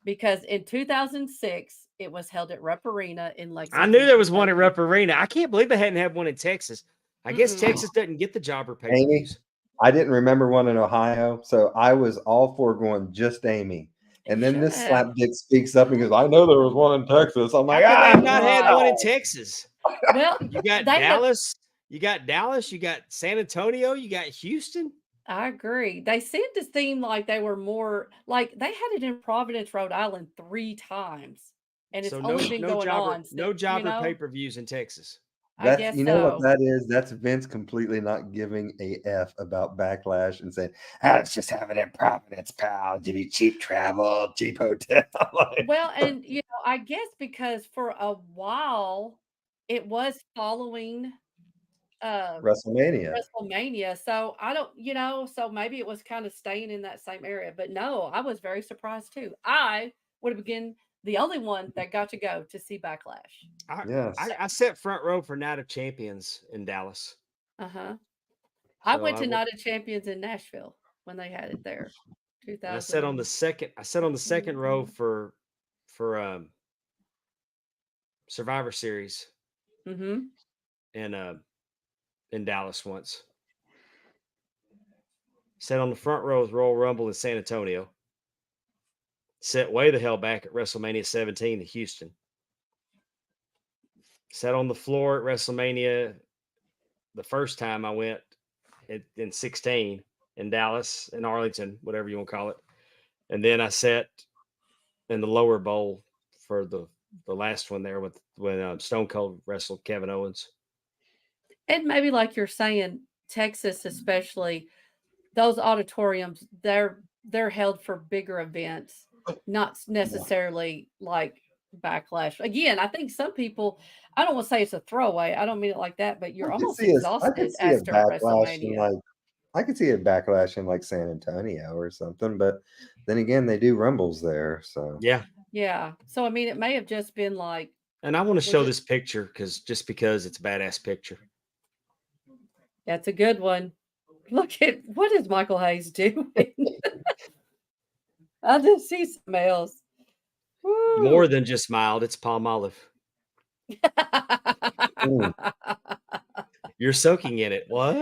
because in 2006 it was held at Rupp Arena in I knew Lexington, there was one at Kentucky. Rupp Arena. I can't believe they hadn't had one in Texas. I guess Mm-mm. Texas doesn't get the jobber pay per Amy, views. I didn't remember one in Ohio, so I was all for going just Amy. You And then should this have. slapdick speaks up and goes, "I know there was one in Texas." I'm How like, could they "Ah, have not had Right. one in Texas? Well, You got they have. Dallas, you got Dallas, you got San Antonio, you got Houston. I agree. They seemed to seem like they were more like they had it in Providence, Rhode Island 3 times, and it's So only been going on no since, jobber pay per views in Texas. I that's guess you know what so. that is? That's Vince completely not giving a F about backlash and saying, "Ah, let's just have it in Providence, pal. Give you cheap travel, cheap hotel." Like, Well, and I guess because for a while it was following uh WrestleMania. WrestleMania. So I don't, so maybe it was kind of staying in that same area. But no, I was very surprised too. I would have been the only one that got to go to see Backlash. I, Yes. I sat front row for Night of Champions in Dallas. Uh-huh. I So went I to went Night of Champions in Nashville when they had it there. and I 2000 sat on the second row for Survivor Series Mm-hmm. in Dallas once. Sat on the front row of Royal Rumble in San Antonio. Sat way the hell back at WrestleMania 17 in Houston. Sat on the floor at WrestleMania the first time I went in 16 in Dallas, in Arlington, whatever you want to call it. And then I sat in the lower bowl for the last one there when Stone Cold wrestled Kevin Owens. And maybe like you're saying, Texas especially, those auditoriums, they're held for bigger events, not necessarily like Backlash. Again, I think some people, I don't want to say it's a throwaway. I don't mean it like that, but you're almost I exhausted could see a after backlash in WrestleMania. I could see a backlash in like San Antonio or something, but then again, they do rumbles there, so Yeah. Yeah. So I mean, it may have just been like, And I want to was show it? this picture because it's a badass picture. That's a good one. Look at what is Michael Hayes doing? I just see something else. More Woo. than just mild, it's palm olive. Mm. You're soaking in it. What?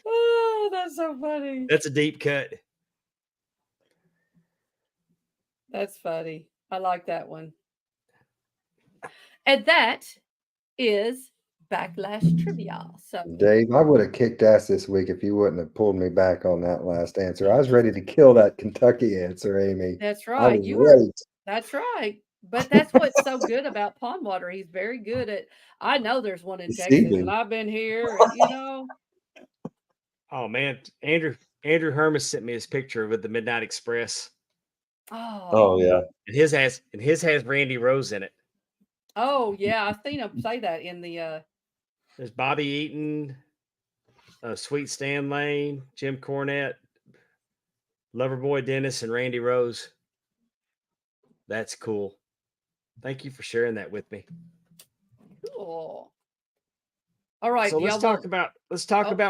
Oh, that's so funny. That's a deep cut. That's funny. I like that one. And that is Backlash Trivia. So Dave, I would have kicked ass this week if you wouldn't have pulled me back on that last answer. I was ready to kill that Kentucky answer, Amy. that's I right. was You were, ready. that's right. But that's what's so good about Pondwater. He's very good at, I know there's one in Texas and Deceiving. I've been here and, you know, Oh man, Andrew Hermes sent me his picture with the Midnight Express, Oh oh, yeah. and his has Randy Rose in it. oh yeah. I've seen him say that in the, There's Bobby Eaton, Sweet Stan Lane, Jim Cornette, Loverboy Dennis, and Randy Rose. That's cool. Thank you for sharing that with me. cool. All right. So Do let's y'all talk want, about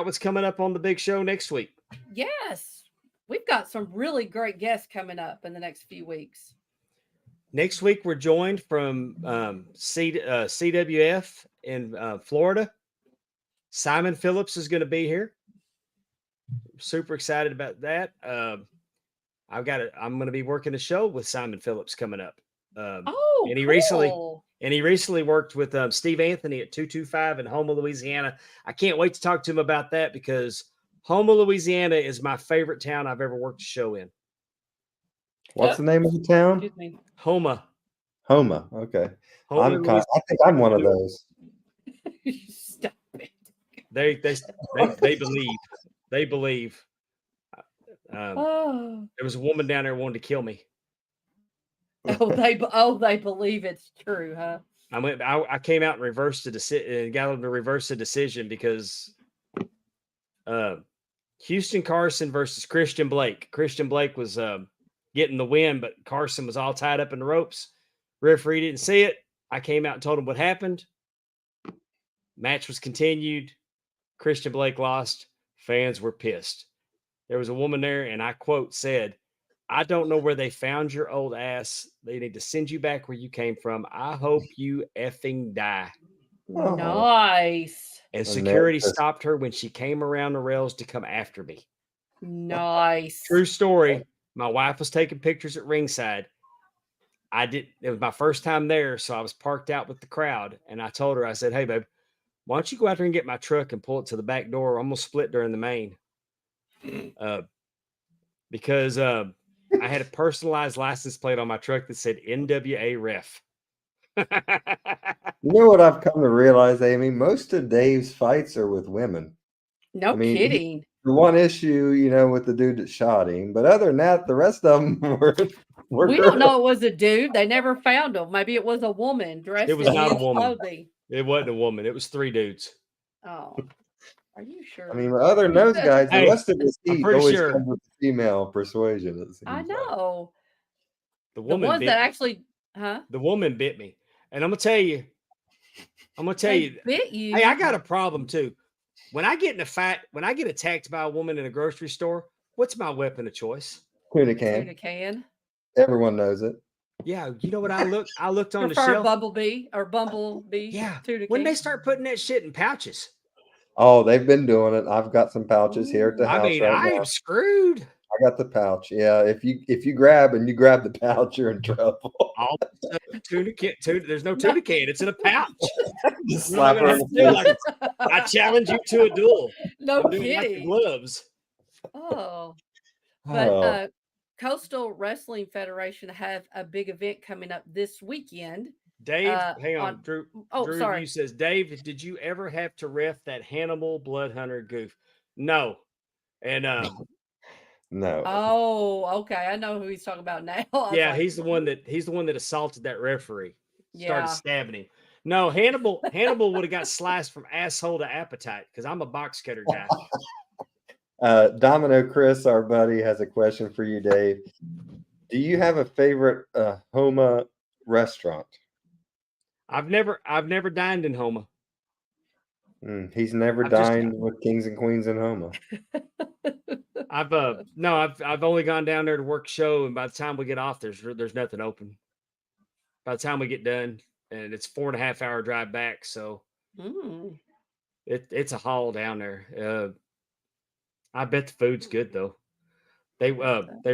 oh, what's coming up on the big show next week. yes. We've got some really great guests coming up in the next few weeks. Next week we're joined from CWF in Florida. Simon Phillips is going to be here. Super excited about that. I'm going to be working a show with Simon Phillips coming up. Oh, and he cool. recently worked with Steve Anthony at 225 in Houma, Louisiana. I can't wait to talk to him about that because Houma, Louisiana is my favorite town I've ever worked a show in. What's the name of the town? Excuse me. Houma. Houma. Okay. Houma, I think I'm one of those. Stop it. They believe. They believe. Oh, There was a woman down there who wanted to kill me. they believe it's true, huh? I came out and reversed the decision and got them to reverse the decision because Houston Carson versus Christian Blake. Christian Blake was getting the win, but Carson was all tied up in the ropes. Referee didn't see it. I came out and told him what happened. Match was continued. Christian Blake lost. Fans were pissed. There was a woman there, and I quote said, "I don't know where they found your old ass. They need to send you back where you came from. I hope you effing die." Oh. Nice. And And security that's- stopped her when she came around the rails to come after me. Nice. True story. My wife was taking pictures at ringside. It was my first time there, so I was parked out with the crowd. And I told her, I said, "Hey, babe, why don't you go out there and get my truck and pull it to the back door? I'm going to split during the main." Because I had a personalized license plate on my truck that said NWA Ref. You know what I've come to realize, Amy? Most of Dave's fights are with women. No I mean, kidding. The one issue, with the dude that shot him, but other than that, the rest of them were We girls. don't know it was a dude. They never found him. Maybe it was a woman dressed It was in not a men's woman. clothing. It wasn't a woman. It was 3 dudes. Oh, are you sure? I mean, other than those guys, the Hey, rest of his I'm heat pretty always sure. comes with female persuasion. It seems I like. know. The The woman ones bit that me. actually, huh? The woman bit me. And I'm going to tell you, They bit you. hey, I got a problem too. When I get in a fight, when I get attacked by a woman in a grocery store, what's my weapon of choice? Tuna Tuna can. can. Everyone knows it. Yeah, you know what I looked on the Prefer shelf. Bumblebee Yeah, tuna when they king. start putting that shit in pouches, Oh, they've been doing it. I've got some pouches here at the Ooh. I house mean, right I now. am screwed. I got the pouch. Yeah, if you grab the pouch, you're in trouble. All tuna can. There's no No. tuna can. It's in a pouch. Just What am I slap gonna her have in to the do? face. I challenge you to a duel. No I'm doing like the kidding. gloves. Oh, but Oh, Coastal Wrestling Federation have a big event coming up this weekend. Dave, hang on. On Drew oh, Drew Review sorry. says, Dave, did you ever have to ref that Hannibal Blood Hunter goof? No. And no. Oh, okay. I know who he's talking about now. I was yeah, like, he's the one that assaulted that referee, started yeah. stabbing him. No, Hannibal would have got sliced from asshole to appetite because I'm a box cutter guy. Domino Chris, our buddy, has a question for you, Dave. Do you have a favorite Homa restaurant? I've never dined in Homa. He's never I've just dined with kings and queens in Homa. I've only gone down there to work show, and by the time we get off, there's nothing open. By the time we get done, and it's 4.5 hour drive back, so Mm. it's a haul down there. I bet the food's good though. They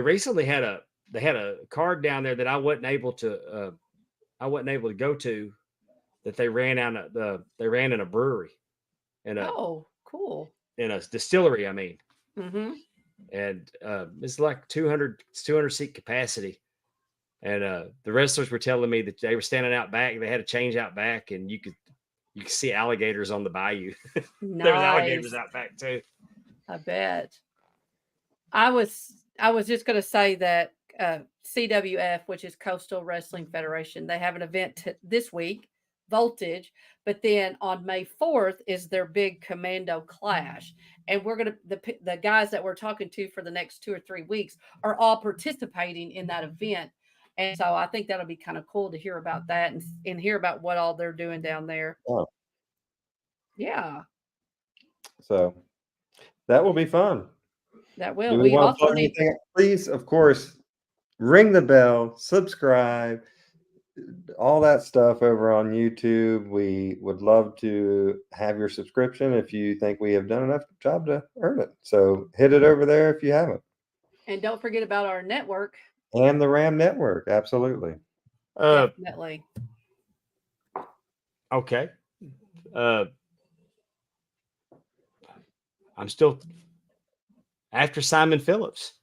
recently had a card down there that I wasn't able to go to, that they ran in a brewery, in a Oh, cool. distillery, I mean. Mm-hmm. And it's like 200 seat capacity. And the wrestlers were telling me that they were standing out back. They had a change out back, and you could see alligators on the bayou. There was alligators Nice. out back too. I bet. I was just going to say that CWF, which is Coastal Wrestling Federation, they have an event this week, Voltage, but then on May 4th is their big Commando Clash, and we're going to the guys that we're talking to for the next 2 or 3 weeks are all participating in that event, and so I think that'll be kind of cool to hear about that and hear about what all they're doing down there. Oh, Yeah, so that will be fun. that will. Do we We want to also plug need. anything? Please, of course, ring the bell, subscribe, all that stuff over on YouTube. We would love to have your subscription if you think we have done enough job to earn it. So hit it over there if you haven't. And don't forget about our network. And the RAM network, absolutely. Definitely. Okay. I'm still after Simon Phillips.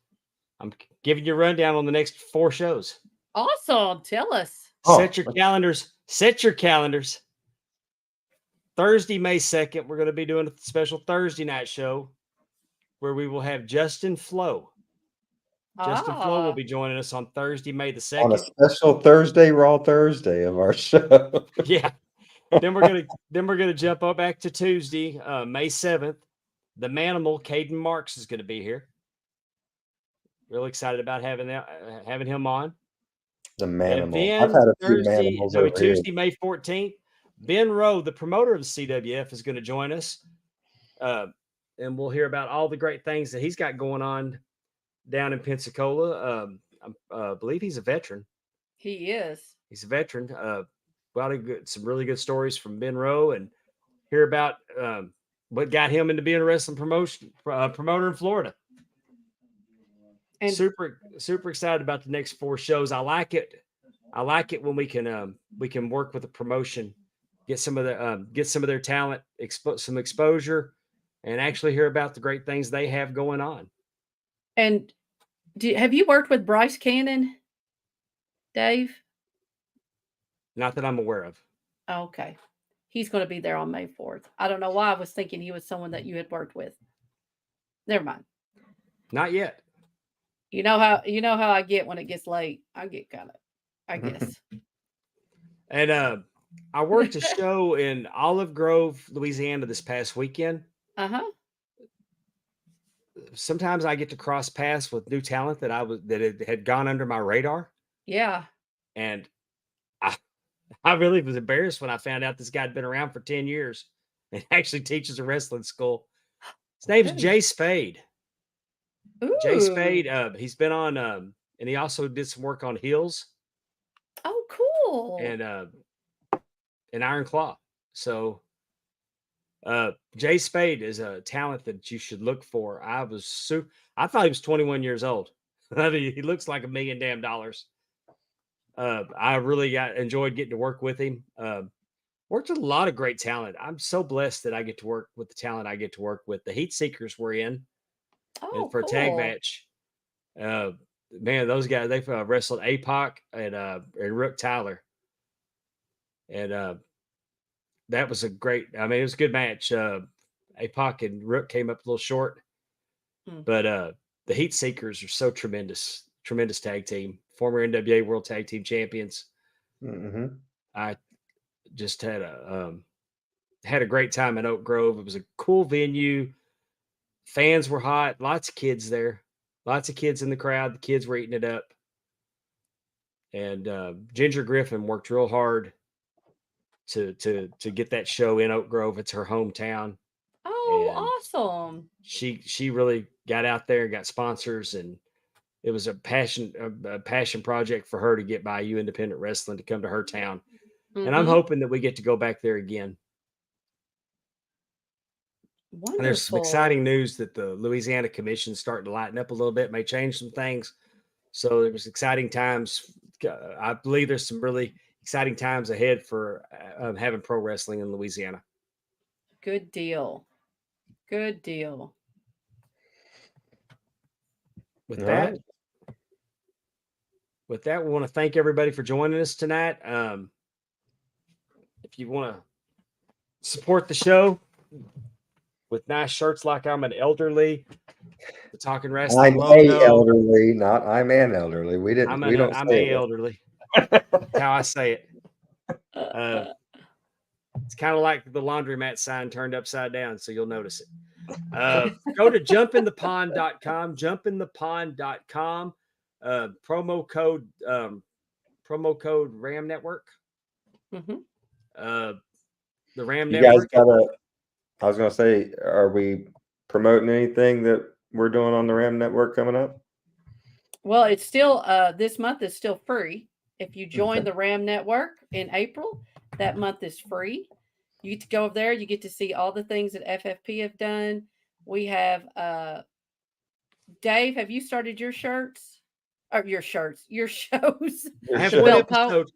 I'm giving you a rundown on the next 4 shows. Awesome. Tell us. Set your calendars. Set your calendars. Thursday, May 2nd, we're going to be doing a special Thursday night show where we will have Justin Flo. Justin Flo will be joining us on Thursday, May the 2nd. On a special Thursday, Raw Thursday of our show. Yeah. Then we're gonna jump up back to Tuesday, May 7th. The Manimal, Caden Marks, is going to be here. Really excited about having him on. The And Manimal. then I've had a few Manimals over Tuesday, here. May 14th, Ben Rowe, the promoter of the CWF, is going to join us. And we'll hear about all the great things that he's got going on down in Pensacola. I believe he's a veteran. He is. He's a veteran. Some really good stories from Ben Rowe, and hear about what got him into being a wrestling promoter in Florida. And super excited about the next 4 shows. I like it when we can work with a promotion, get some of their talent, some exposure, and actually hear about the great things they have going on. And have you worked with Bryce Cannon, Dave? Not that I'm aware of. Okay. He's going to be there on May 4th. I don't know why I was thinking he was someone that you had worked with. Never mind. Not yet. You know how I get when it gets late. I get I guess. And I worked a show in Olive Grove, Louisiana this past weekend. Uh-huh. Sometimes I get to cross paths with new talent that had gone under my radar. Yeah. And I really was embarrassed when I found out this guy had been around for 10 years and actually teaches a wrestling school. His name's Jay Spade. Ooh. Jay Spade, he's been on, and he also did some work on Heels. Oh, cool. and an Iron Claw. So Jay Spade is a talent that you should look for. I thought he was 21 years old. I mean, he looks like $1 million damn dollars. I really enjoyed getting to work with him. Worked with a lot of great talent. I'm so blessed that I get to work with the talent I get to work with. The Heat Seekers were in Oh, for a tag cool. match. Man, those guys, they wrestled APOC and Rook Tyler. And that was it was a good match. APOC and Rook came up a little short, Mm. but the Heat Seekers are so tremendous tag team, former NWA World Tag Team Champions. Mm-hmm. I just had a great time in Oak Grove. It was a cool venue. Fans were hot. Lots of kids there. Lots of kids in the crowd. The kids were eating it up. And Ginger Griffin worked real hard to get that show in Oak Grove. It's her hometown. Oh, And awesome. she really got out there and got sponsors, and it was a passion project for her to get Bayou Independent Wrestling to come to her town. And I'm Mhm. hoping that we get to go back there again. And there's some Wonderful. exciting news that the Louisiana Commission is starting to lighten up a little bit, may change some things. So there's exciting times. I believe there's some really exciting times ahead for having pro wrestling in Louisiana. Good deal. Good deal. With All that, right. we want to thank everybody for joining us tonight. If you want to support the show with nice shirts like I'm an elderly, the Talking Wrestling I'm logo. elderly, not I'm an elderly. We don't I'm say a it. elderly. That's how I say it. It's kind of like the laundromat sign turned upside down, so you'll notice it. Go to jumpinthepond.com, jumpinthepond.com, promo code RAM Network. Mhm. The RAM You guys Network. I was gonna say, are we promoting anything that we're doing on the RAM Network coming up? Well, it's still this month is still free. If you join the RAM Network in April, that month is free. You get to go over there. You get to see all the things that FFP have done. We have Dave. Have you started your shirts or your shows? I have The one Belt Pope. episode.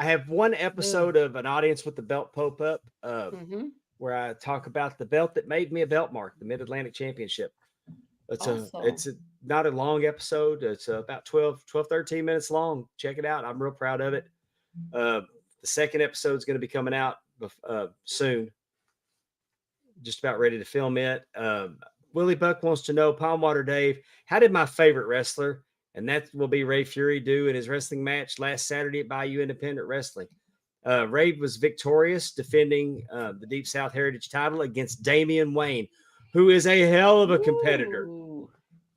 I have one episode of an audience with the Belt Pope up, Mhm. where I talk about the belt that made me a belt mark, the Mid Atlantic Championship. Awesome. It's not a long episode. It's about 13 minutes long. Check it out. I'm real proud of it. The second episode is going to be coming out soon. Just about ready to film it. Willie Buck wants to know, Pondwater Dave, how did my favorite wrestler, and that will be Ray Fury, do in his wrestling match last Saturday at Bayou Independent Wrestling? Ray was victorious, defending the Deep South Heritage title against Damian Wayne, who is a hell of a competitor. Ooh.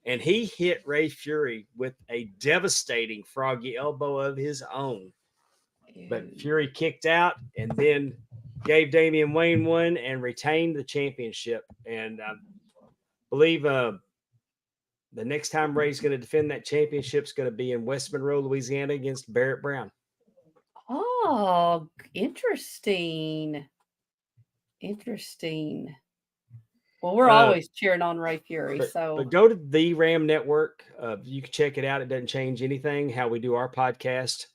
And he hit Ray Fury with a devastating froggy elbow of his own. But Fury kicked out and then gave Damian Wayne one and retained the championship. And I believe the next time Ray's going to defend that championship is going to be in West Monroe, Louisiana, against Barrett Brown. Oh, interesting. Interesting. Well, we're always cheering on Ray Fury. But go to the RAM Network. You can check it out. It doesn't change anything how we do our podcast.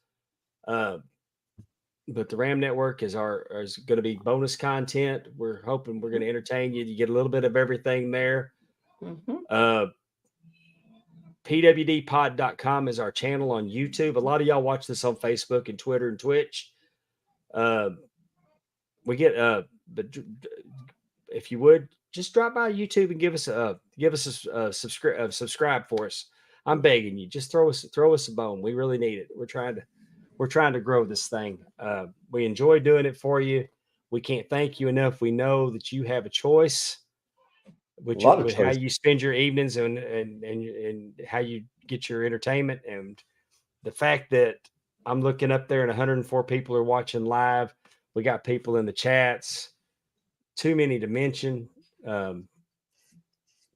But the RAM Network is going to be bonus content. We're hoping we're going to entertain you. You get a little bit of everything there. Mhm. PWDpod.com is our channel on YouTube. A lot of y'all watch this on Facebook and Twitter and Twitch. We get but if you would just drop by YouTube and give us a subscribe for us. I'm begging you. Just throw us a bone. We really need it. We're trying to grow this thing. We enjoy doing it for you. We can't thank you enough. We know that you have a choice, with how you spend your evenings and how you get your entertainment. And the fact that I'm looking up there and 104 people are watching live. We got people in the chats. Too many to mention.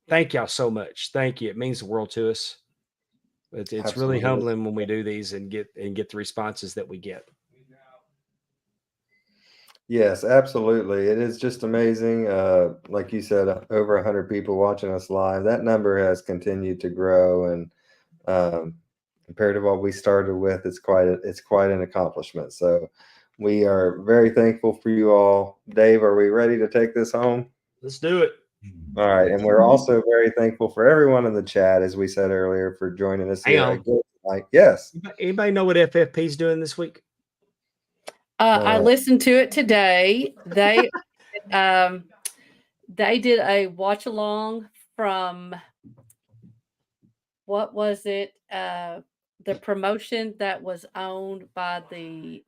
Thank y'all so much. Thank you. It means the world to us. It's really Absolutely. humbling when we do these and get the responses that we get. Yes, absolutely. It is just amazing. Like you said, over 100 people watching us live. That number has continued to grow, and compared to what we started with, it's quite an accomplishment. So we are very thankful for you all. Dave, are we ready to take this home? Let's do it. All right, and we're also very thankful for everyone in the chat, as we said earlier, for joining us Hang here on. again tonight. Yes. Anybody know what FFP's doing this week? I listened to it today. They did a watch along from, what was it? The promotion that was owned by the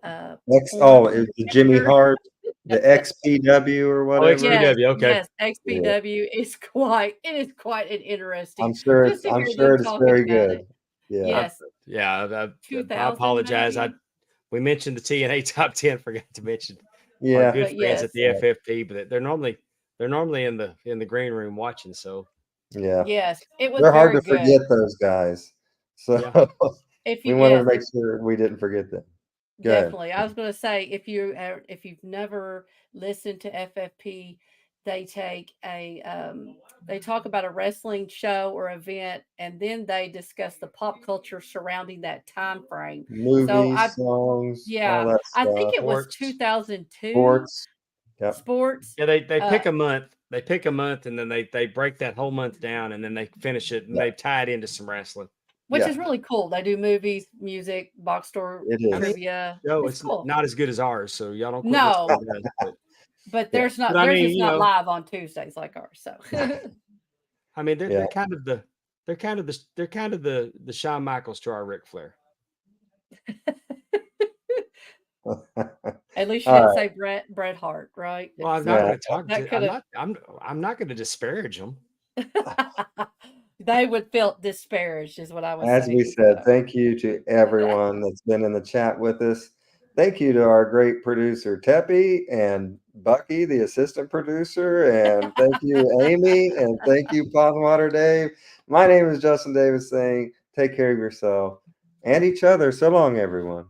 Next, porn it was the Jimmy actor. Hart, the XPW or whatever. Yes, XPW, okay. yes, XPW is quite an interesting. I'm sure Just to hear them it's talking very about good. it. Yeah. Yes, Yeah, I 2000 apologize. maybe? We mentioned the TNA top 10. Forgot to mention our Yeah. good But friends at the yes. FFP, but they're normally in the green room watching. So Yeah. Yes, it was They're hard very to good. forget, those guys. So Yeah. If we you wanted to yes, make if sure we didn't forget them. Go ahead. definitely. I was going to say, if you've never listened to FFP, they take they talk about a wrestling show or event, and then they discuss the pop culture surrounding that time frame. Movies, So songs, all yeah, that I think stuff. it was Sports. 2002 Sports. Yep. sports, Yeah, they pick a month. They pick a month, and then they break that whole month down, and then they finish it, and Yeah. they tie it into some wrestling. which Yeah. is really cool. They do movies, music, box store It is. I mean, trivia. No, It's it's cool. not as good as ours, so y'all don't quit No, listening to us. but Yeah. there's not But I theirs mean, is not live on Tuesdays like ours. So I mean, Yeah. they're kind of the Shawn Michaels to our Ric Flair. at least you All didn't right. say Bret Hart, right? Well, I'm So not Yeah. going to talk. that could have I'm not going to disparage them. they would feel disparaged, is what I was As saying. we said, So. thank you to everyone that's been in the chat with us. Thank you to our great producer, Teppy, and Bucky, the assistant producer. And thank you, Amy. And thank you, Pondwater Dave. My name is Justin Davis saying, take care of yourself and each other. So long, everyone.